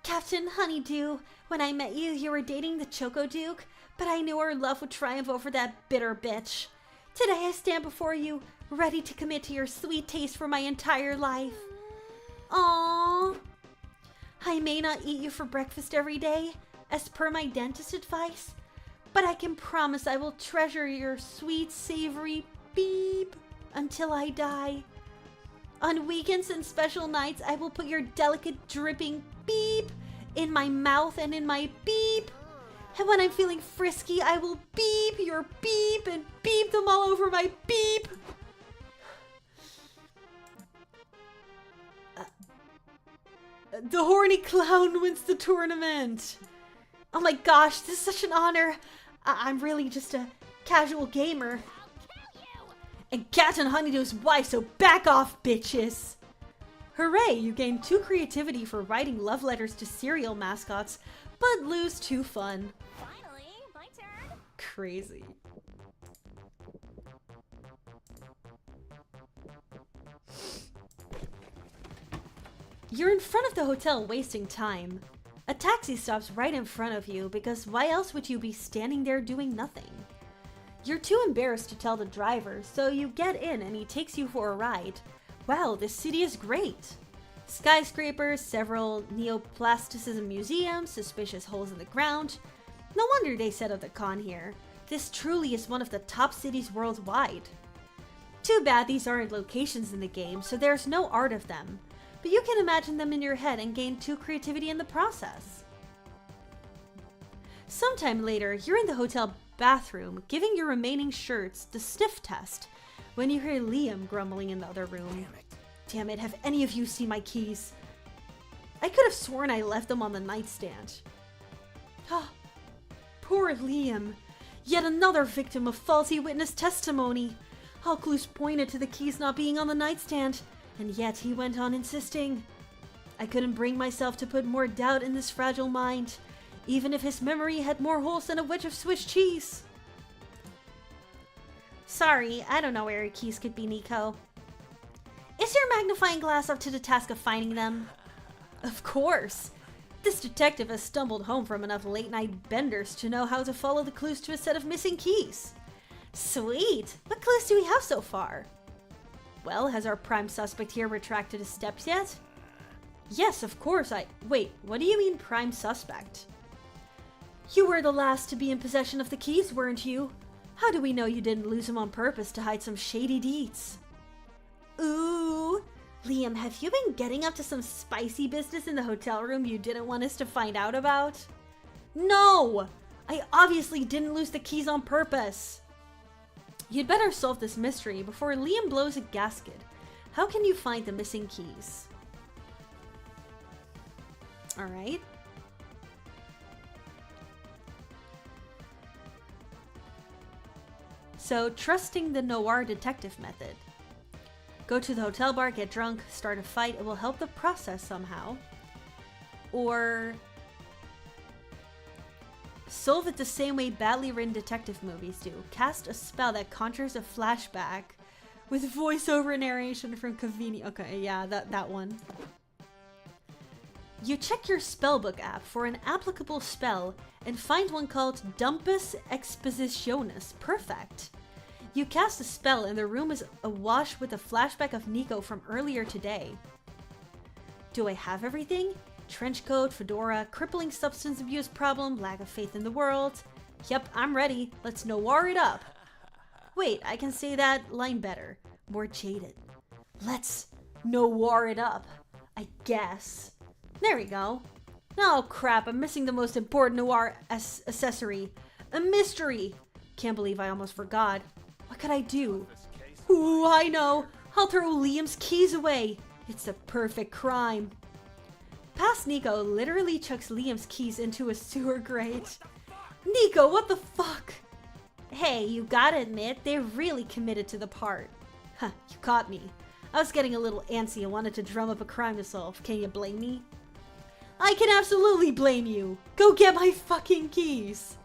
Captain Honeydew, when I met you, you were dating the Choco Duke, but I knew our love would triumph over that bitter bitch. Today I stand before you, ready to commit to your sweet taste for my entire life. Aww. I may not eat you for breakfast every day, as per my dentist advice, but I can promise I will treasure your sweet, savory beep until I die. On weekends and special nights, I will put your delicate, dripping beep in my mouth and in my beep. And when I'm feeling frisky, I will beep your beep and beep them all over my beep. The horny clown wins the tournament. Oh my gosh, this is such an honor. I'm really just a casual gamer. And Captain Honeydew's wife, so back off, bitches. Hooray, you gain 2 creativity for writing love letters to cereal mascots, but lose 2 fun. Finally, my turn. Crazy. You're in front of the hotel wasting time. A taxi stops right in front of you because why else would you be standing there doing nothing? You're too embarrassed to tell the driver, so you get in and he takes you for a ride. Wow, this city is great. Skyscrapers, several neoplasticism museums, suspicious holes in the ground. No wonder they set up the con here. This truly is one of the top cities worldwide. Too bad these aren't locations in the game, so there's no art of them. But you can imagine them in your head and gain 2 creativity in the process. Sometime later, you're in the hotel bathroom, giving your remaining shirts the sniff test, when you hear Liam grumbling in the other room. Damn it, have any of you seen my keys? I could have sworn I left them on the nightstand. Ah, poor Liam. Yet another victim of faulty witness testimony. All clues pointed to the keys not being on the nightstand, and yet he went on insisting. I couldn't bring myself to put more doubt in this fragile mind, even if his memory had more holes than a wedge of Swiss cheese. Sorry, I don't know where your keys could be, Nico. Is your magnifying glass up to the task of finding them? Of course. This detective has stumbled home from enough late-night benders to know how to follow the clues to a set of missing keys. Sweet! What clues do we have so far? Well, has our prime suspect here retracted his steps yet? Yes, of course. Wait, what do you mean prime suspect? You were the last to be in possession of the keys, weren't you? How do we know you didn't lose them on purpose to hide some shady deeds? Ooh, Liam, have you been getting up to some spicy business in the hotel room you didn't want us to find out about? No! I obviously didn't lose the keys on purpose. You'd better solve this mystery before Liam blows a gasket. How can you find the missing keys? Alright. So, trusting the noir detective method. Go to the hotel bar, get drunk, start a fight. It will help the process somehow. Or solve it the same way badly written detective movies do. Cast a spell that conjures a flashback with voiceover narration from convenient. Okay, yeah, that one. You check your spellbook app for an applicable spell and find one called Dumpus Expositionis. Perfect. You cast a spell and the room is awash with a flashback of Nico from earlier today. Do I have everything? Trench coat, fedora, crippling substance abuse problem, lack of faith in the world. Yep, I'm ready. Let's noir it up. Wait, I can say that line better. More jaded. Let's noir it up, I guess. There we go. Oh crap, I'm missing the most important noir accessory. A mystery. Can't believe I almost forgot. What could I do? Ooh, I know. I'll throw Liam's keys away. It's the perfect crime. Past Nico literally chucks Liam's keys into a sewer grate. Nico, what the fuck? Hey, you gotta admit, they're really committed to the part. Huh, you caught me. I was getting a little antsy and wanted to drum up a crime to solve. Can you blame me? I can absolutely blame you. Go get my fucking keys.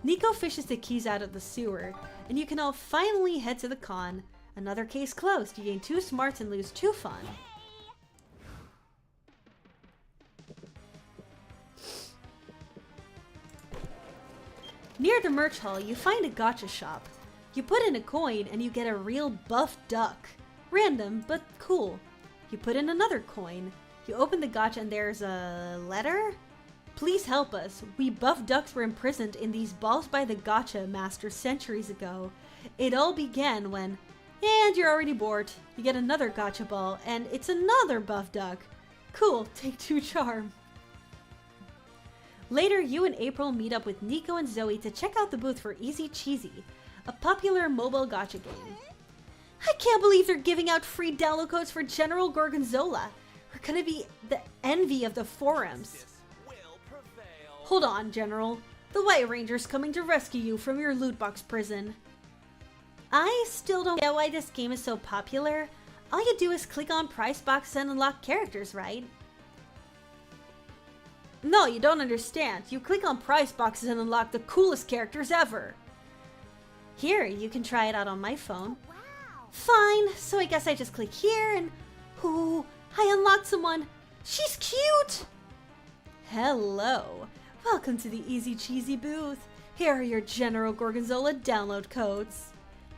Nico fishes the keys out of the sewer, and you can all finally head to the con. Another case closed. You gain 2 smarts and lose 2 fun. Near the merch hall, you find a gacha shop. You put in a coin and you get a real buff duck. Random, but cool. You put in another coin. You open the gacha and there's a letter? Please help us. We buff ducks were imprisoned in these balls by the gacha master centuries ago. It all began when... And you're already bored. You get another gacha ball and it's another buff duck. Cool, take 2 charm. Later, you and April meet up with Nico and Zoe to check out the booth for Easy Cheesy, a popular mobile gacha game. I can't believe they're giving out free download codes for General Gorgonzola. We're gonna be the envy of the forums. Hold on, General. The White Ranger's coming to rescue you from your loot box prison. I still don't get why this game is so popular. All you do is click on prize boxes and unlock characters, right? No, you don't understand. You click on prize boxes and unlock the coolest characters ever. Here, you can try it out on my phone. Wow. Fine, so I guess I just click here and... Ooh, I unlocked someone. She's cute! Hello. Welcome to the Easy Cheesy booth. Here are your General Gorgonzola download codes.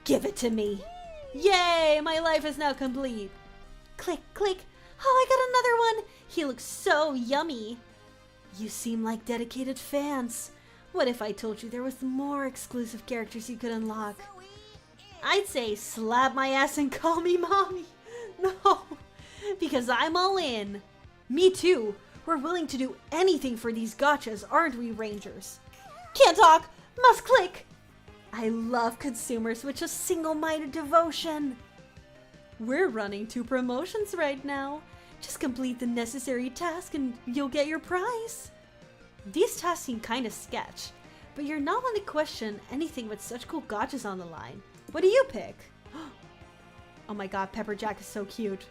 Give it to me. Yay, my life is now complete. Click, click. Oh, I got another one. He looks so yummy. You seem like dedicated fans. What if I told you there was more exclusive characters you could unlock? I'd say slap my ass and call me mommy. No, because I'm all in. Me too. We're willing to do anything for these gachas, aren't we, Rangers? Can't talk, must click. I love consumers with a single-minded devotion. We're running 2 promotions right now. Just complete the necessary task and you'll get your prize. These tasks seem kinda sketch, but you're not one to question anything with such cool gachas on the line. What do you pick? Oh my god, Pepperjack is so cute.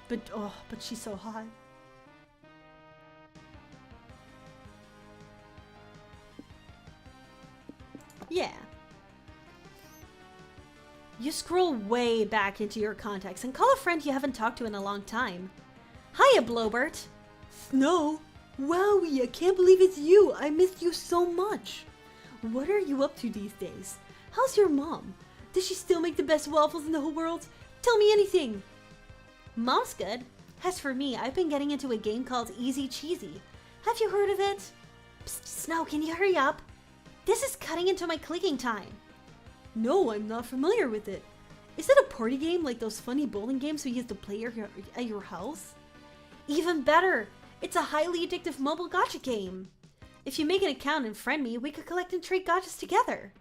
But she's so hot. Yeah. You scroll way back into your contacts and call a friend you haven't talked to in a long time. Hiya, Blobert. Snow. Wowie, I can't believe it's you. I missed you so much. What are you up to these days? How's your mom? Does she still make the best waffles in the whole world? Tell me anything. Mom's good. As for me, I've been getting into a game called Easy Cheesy. Have you heard of it? Psst, Snow, can you hurry up? This is cutting into my clicking time. No, I'm not familiar with it. Is it a party game like those funny bowling games we used to play at your house? Even better! It's a highly addictive mobile gacha game. If you make an account and friend me, we could collect and trade gachas together.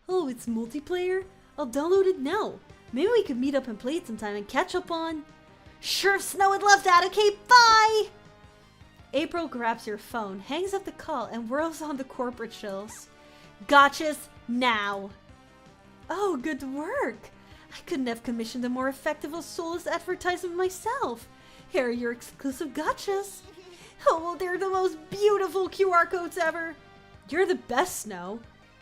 Oh, it's multiplayer? I'll download it now. Maybe we could meet up and play it sometime and catch up on... Sure, Snow would love that. Okay, bye! April grabs your phone, hangs up the call, and whirls on the corporate shills. Gotchas now. Oh, good work. I couldn't have commissioned a more effective or soulless advertisement myself. Here are your exclusive gotchas. Oh, they're the most beautiful QR codes ever. You're the best, Snow.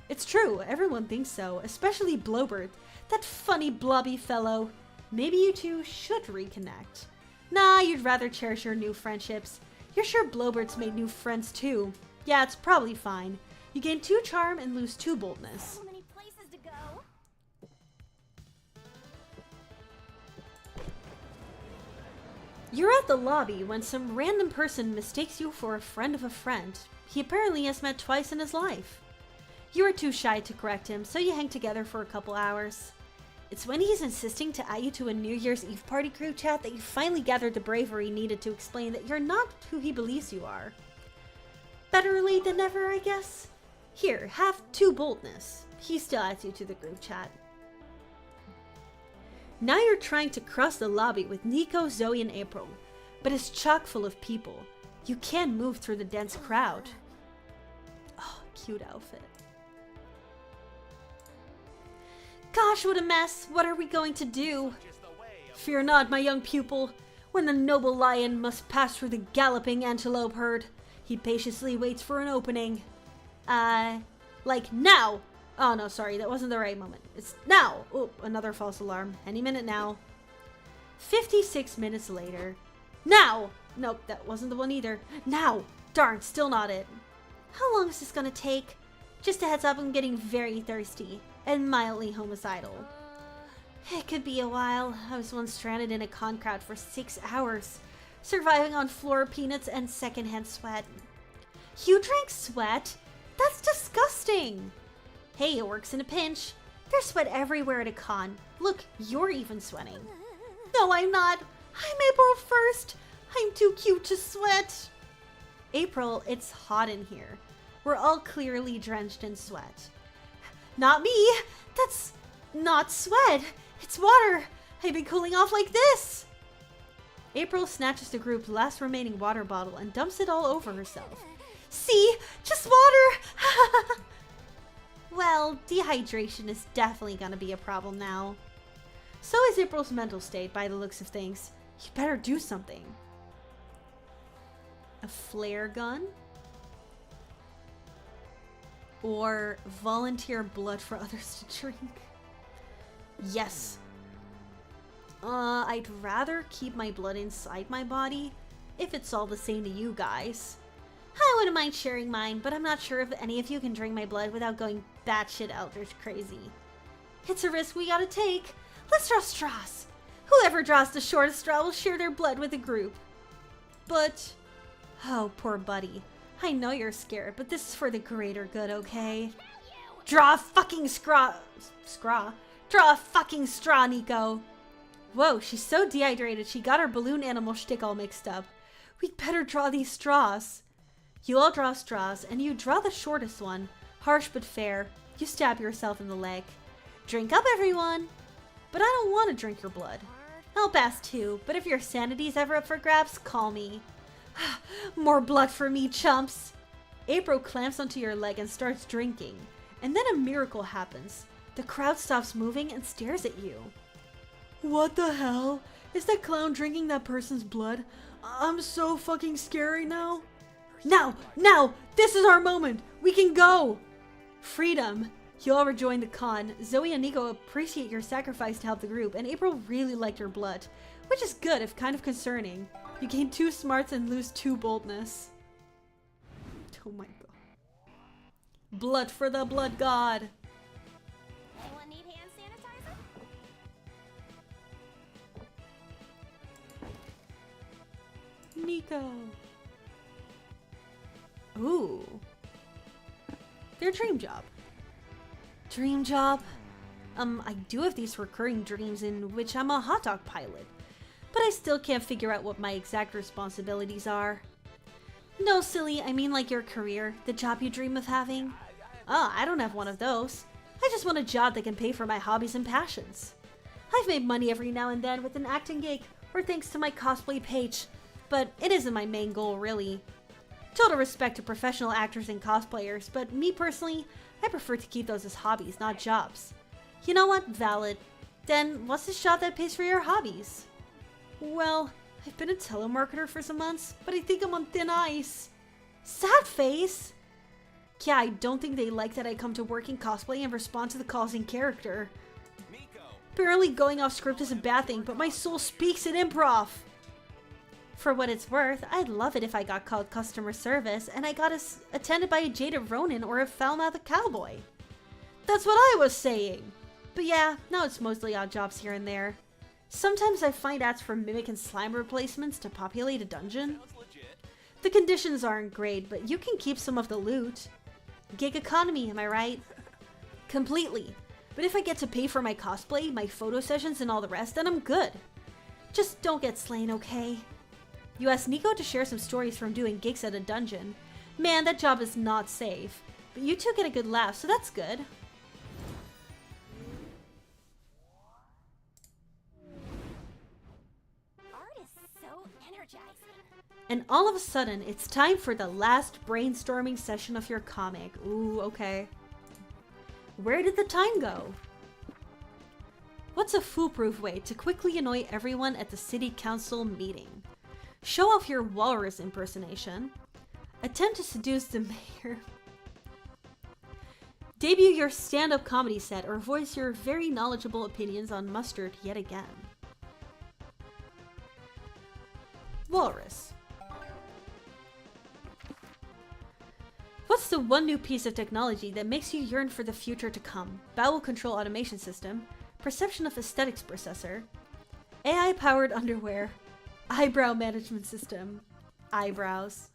It's true, everyone thinks so, especially Blowbird, that funny blobby fellow. Maybe you two should reconnect. Nah, you'd rather cherish your new friendships. You're sure Blowbird's made new friends too. Yeah, it's probably fine. You gain 2 charm and lose 2 boldness. So many places to go. You're at the lobby when some random person mistakes you for a friend of a friend. He apparently has met twice in his life. You are too shy to correct him, so you hang together for a couple hours. It's when he's insisting to add you to a New Year's Eve party group chat that you finally gathered the bravery needed to explain that you're not who he believes you are. Better late than never, I guess? Here, have 2 boldness. He still adds you to the group chat. Now you're trying to cross the lobby with Nico, Zoe, and April, but it's chock full of people. You can't move through the dense crowd. Oh, cute outfit. Gosh, what a mess! What are we going to do? Fear not, my young pupil. When the noble lion must pass through the galloping antelope herd, he patiently waits for an opening. Like now! Oh no, sorry, that wasn't the right moment. It's now! Oh, another false alarm. Any minute now. 56 minutes later. Now! Nope, that wasn't the one either. Now! Darn, still not it. How long is this gonna take? Just a heads up, I'm getting very thirsty. And mildly homicidal. It could be a while. I was once stranded in a con crowd for 6 hours, surviving on floor peanuts and secondhand sweat. You drank sweat? That's disgusting! Hey, it works in a pinch. There's sweat everywhere at a con. Look, you're even sweating. No, I'm not. I'm April 1st. I'm too cute to sweat. April, it's hot in here. We're all clearly drenched in sweat. Not me! That's not sweat! It's water! I've been cooling off like this! April snatches the group's last remaining water bottle and dumps it all over herself. See? Just water! Well, dehydration is definitely gonna be a problem now. So is April's mental state by the looks of things. You better do something. A flare gun? Or volunteer blood for others to drink. Yes. I'd rather keep my blood inside my body, if it's all the same to you guys. I wouldn't mind sharing mine, but I'm not sure if any of you can drink my blood without going batshit eldritch crazy. It's a risk we gotta take. Let's draw straws. Whoever draws the shortest straw will share their blood with the group. But... oh, poor buddy. I know you're scared, but this is for the greater good, okay? Draw a fucking straw, Nico! Whoa, she's so dehydrated she got her balloon animal shtick all mixed up. We'd better draw these straws. You all draw straws, and you draw the shortest one. Harsh but fair. You stab yourself in the leg. Drink up, everyone! But I don't want to drink your blood. I'll pass too, but if your sanity's ever up for grabs, call me. More blood for me, chumps! April clamps onto your leg and starts drinking. And then a miracle happens. The crowd stops moving and stares at you. What the hell? Is that clown drinking that person's blood? I'm so fucking scary now. Now! This is our moment! We can go! Freedom! You all rejoin the con. Zoe and Nico appreciate your sacrifice to help the group, and April really liked your blood. Which is good, if kind of concerning. You gain 2 smarts and lose 2 boldness. Oh my god. Blood for the blood god! Anyone need hand sanitizer? Nico! Ooh. Their dream job. Dream job? I do have these recurring dreams in which I'm a hot dog pilot. But I still can't figure out what my exact responsibilities are. No, silly, I mean like your career, the job you dream of having. Oh, I don't have one of those. I just want a job that can pay for my hobbies and passions. I've made money every now and then with an acting gig, or thanks to my cosplay page, but it isn't my main goal, really. Total respect to professional actors and cosplayers, but me personally, I prefer to keep those as hobbies, not jobs. You know what? Valid. Then, what's the job that pays for your hobbies? Well, I've been a telemarketer for some months, but I think I'm on thin ice. Sad face! Yeah, I don't think they like that I come to work in cosplay and respond to the calls in character. Apparently going off script is a bad thing, but my soul speaks in improv! For what it's worth, I'd love it if I got called customer service and I got attended by a jaded Ronin or a foul-mouthed cowboy. That's what I was saying! But yeah, now it's mostly odd jobs here and there. Sometimes I find ads for mimic and slime replacements to populate a dungeon. The conditions aren't great, but you can keep some of the loot. Gig economy, am I right? Completely. But if I get to pay for my cosplay, my photo sessions, and all the rest, then I'm good. Just don't get slain, okay? You asked Nico to share some stories from doing gigs at a dungeon. Man, that job is not safe. But you two get a good laugh, so that's good. Art is so energizing. And all of a sudden, it's time for the last brainstorming session of your comic. Ooh, okay. Where did the time go? What's a foolproof way to quickly annoy everyone at the city council meeting? Show off your walrus impersonation. Attempt to seduce the mayor. Debut your stand-up comedy set or voice your very knowledgeable opinions on mustard yet again. Walrus. What's the one new piece of technology that makes you yearn for the future to come? Bowel control automation system, perception of aesthetics processor, AI-powered underwear, eyebrow management system, eyebrows.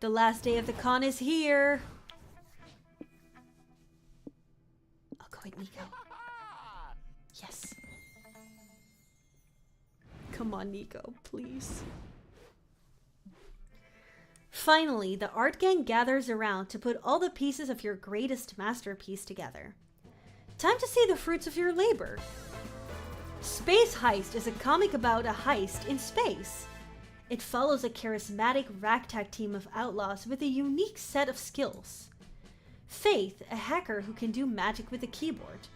The last day of the con is here. I'll go with Nico. Yes. Come on, Nico, please. Finally, the art gang gathers around to put all the pieces of your greatest masterpiece together. Time to see the fruits of your labor. Space Heist is a comic about a heist in space. It follows a charismatic ragtag team of outlaws with a unique set of skills. Faith, a hacker who can do magic with a keyboard.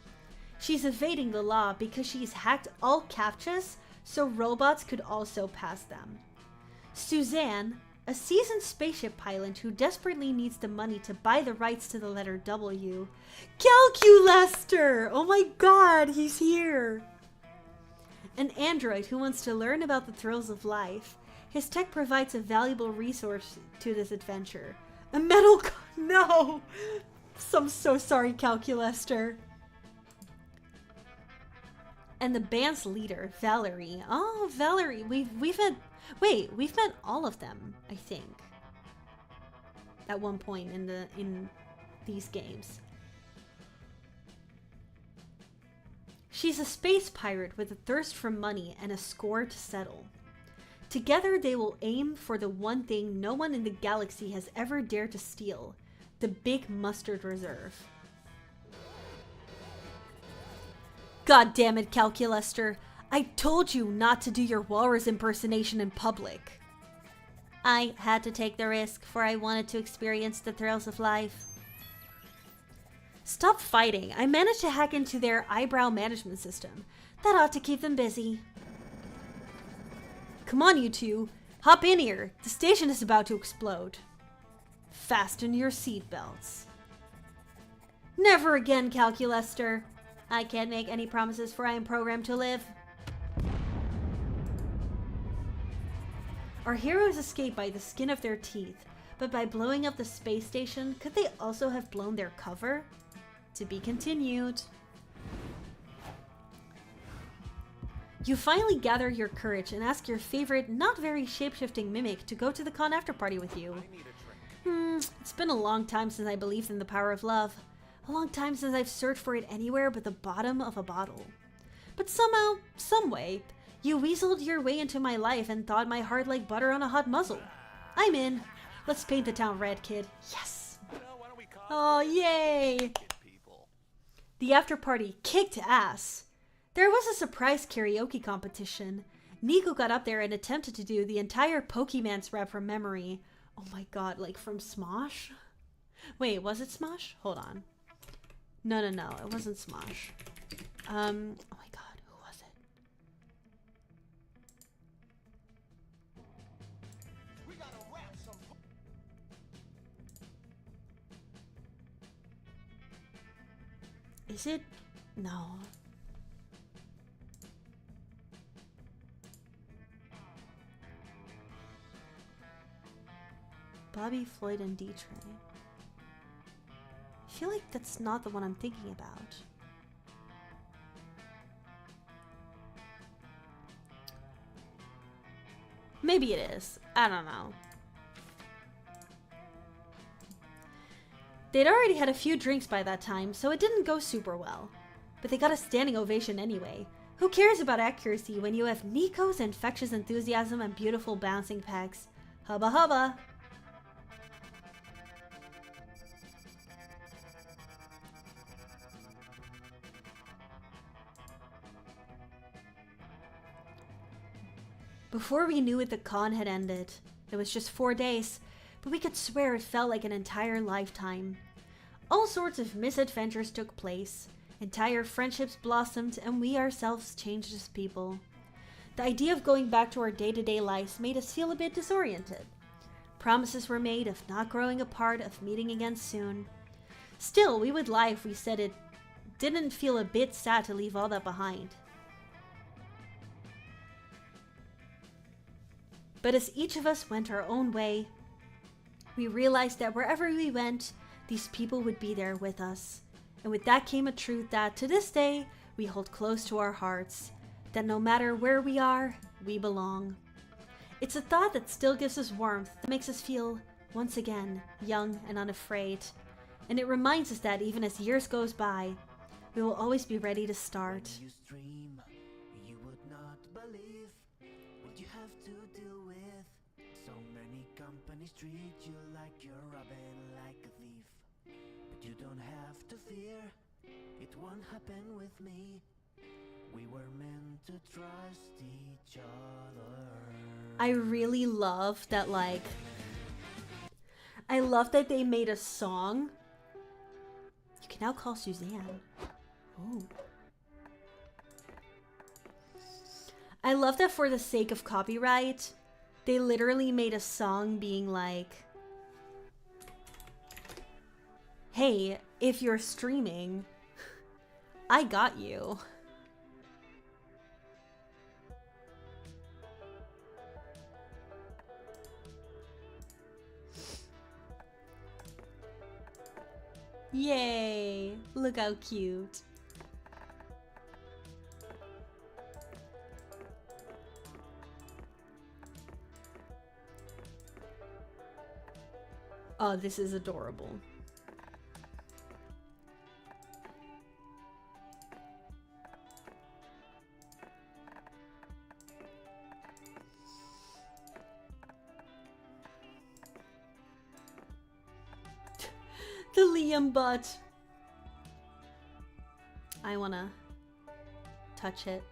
She's evading the law because she's hacked all CAPTCHAs so robots could also pass them. Suzanne, a seasoned spaceship pilot who desperately needs the money to buy the rights to the letter W. Calculester! Oh my god, he's here! An android who wants to learn about the thrills of life. His tech provides a valuable resource to this adventure. A metal no! I'm so sorry, Calculester. And the band's leader, Valerie. Oh, Valerie, we've met all of them, I think. At one point in these games. She's a space pirate with a thirst for money and a score to settle. Together they will aim for the one thing no one in the galaxy has ever dared to steal, the Big Mustard Reserve. God damn it, Calculester. I told you not to do your walrus impersonation in public. I had to take the risk, for I wanted to experience the thrills of life. Stop fighting. I managed to hack into their eyebrow management system. That ought to keep them busy. Come on, you two. Hop in here. The station is about to explode. Fasten your seatbelts. Never again, Calculester. I can't make any promises, for I am programmed to live. Our heroes escape by the skin of their teeth, but by blowing up the space station, could they also have blown their cover? To be continued. You finally gather your courage and ask your favorite, not very shape-shifting mimic to go to the con after party with you. It's been a long time since I believed in the power of love. A long time since I've searched for it anywhere but the bottom of a bottle. But somehow, someway, you weaseled your way into my life and thawed my heart like butter on a hot muzzle. I'm in. Let's paint the town red, kid. Yes! Well, why don't we call Oh, it yay! Kid People? The after party kicked ass. There was a surprise karaoke competition. Nico got up there and attempted to do the entire Pokemon's rap from memory. Oh my god, like from Smosh? Wait, was it Smosh? Hold on. No, it wasn't Smosh. Oh my god, who was it? We gotta rap some. Is it? No. Bobby, Floyd, and D-Tray. I feel like that's not the one I'm thinking about. Maybe it is. I don't know. They'd already had a few drinks by that time, so it didn't go super well. But they got a standing ovation anyway. Who cares about accuracy when you have Nico's infectious enthusiasm and beautiful bouncing pecs? Hubba hubba! Before we knew it, the con had ended. It was just 4 days, but we could swear it felt like an entire lifetime. All sorts of misadventures took place, entire friendships blossomed, and we ourselves changed as people. The idea of going back to our day-to-day lives made us feel a bit disoriented. Promises were made of not growing apart, of meeting again soon. Still, we would lie if we said it didn't feel a bit sad to leave all that behind. But as each of us went our own way, we realized that wherever we went, these people would be there with us. And with that came a truth that, to this day, we hold close to our hearts. That no matter where we are, we belong. It's a thought that still gives us warmth, that makes us feel, once again, young and unafraid. And it reminds us that even as years goes by, we will always be ready to start. You stream, you would not believe what you have to deal with. So many companies treat you like you're robbing like a thief. But you don't have to fear, it won't happen with me. We were meant to trust each other. I really love that, like, I love that they made a song. You can now call Suzanne. Ooh. I love that for the sake of copyright, they literally made a song being like, hey, if you're streaming, I got you. Yay! Look how cute. Oh, this is adorable. The Liam butt. I wanna touch it.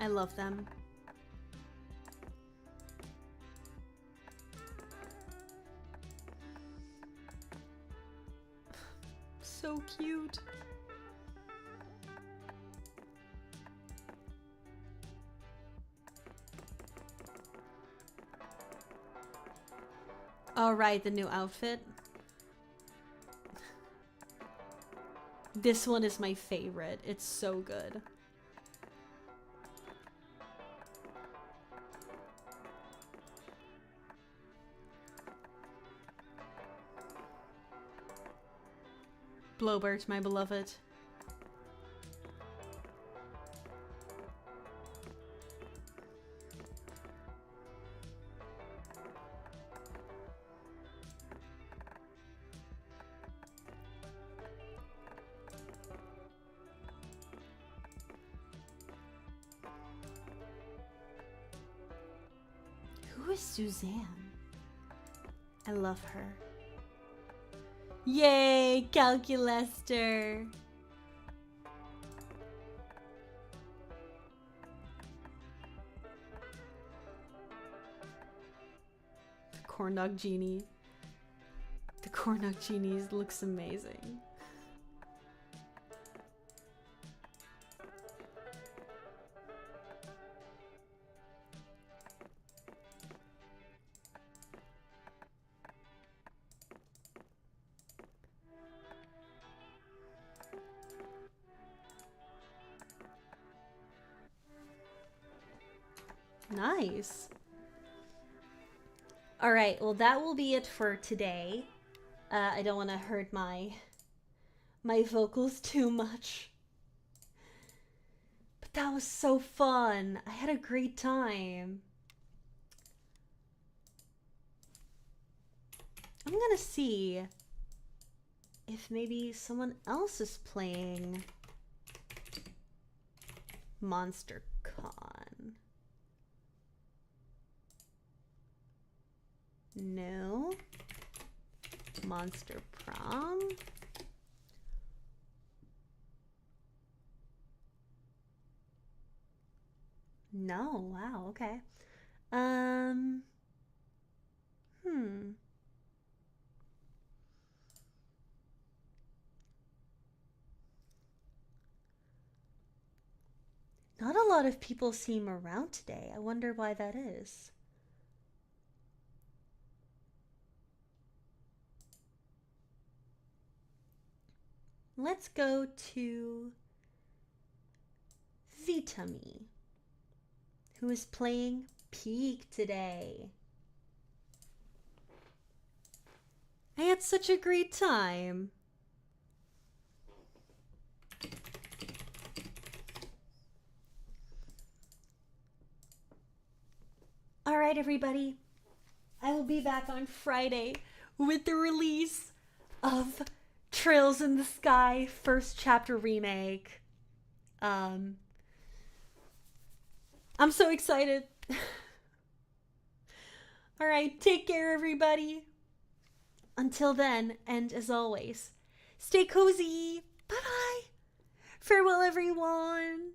I love them. So cute. All right, the new outfit. This one is my favorite. It's so good. Blowbert, my beloved. Who is Suzanne? I love her. Yay, Calculester! The corn dog genie. The corn dog genie looks amazing. Nice. All right, well that will be it for today. I don't want to hurt my vocals too much. But that was so fun. I had a great time. I'm gonna see if maybe someone else is playing Monster Con. No. Monster Prom. No, wow, okay. Not a lot of people seem around today. I wonder why that is. Let's go to Vitami, who is playing Peak today. I had such a great time. All right, everybody. I will be back on Friday with the release of Trails in the Sky first chapter remake. I'm so excited. All right, take care, everybody. Until then, and as always, stay cozy. Bye-bye. Farewell, everyone.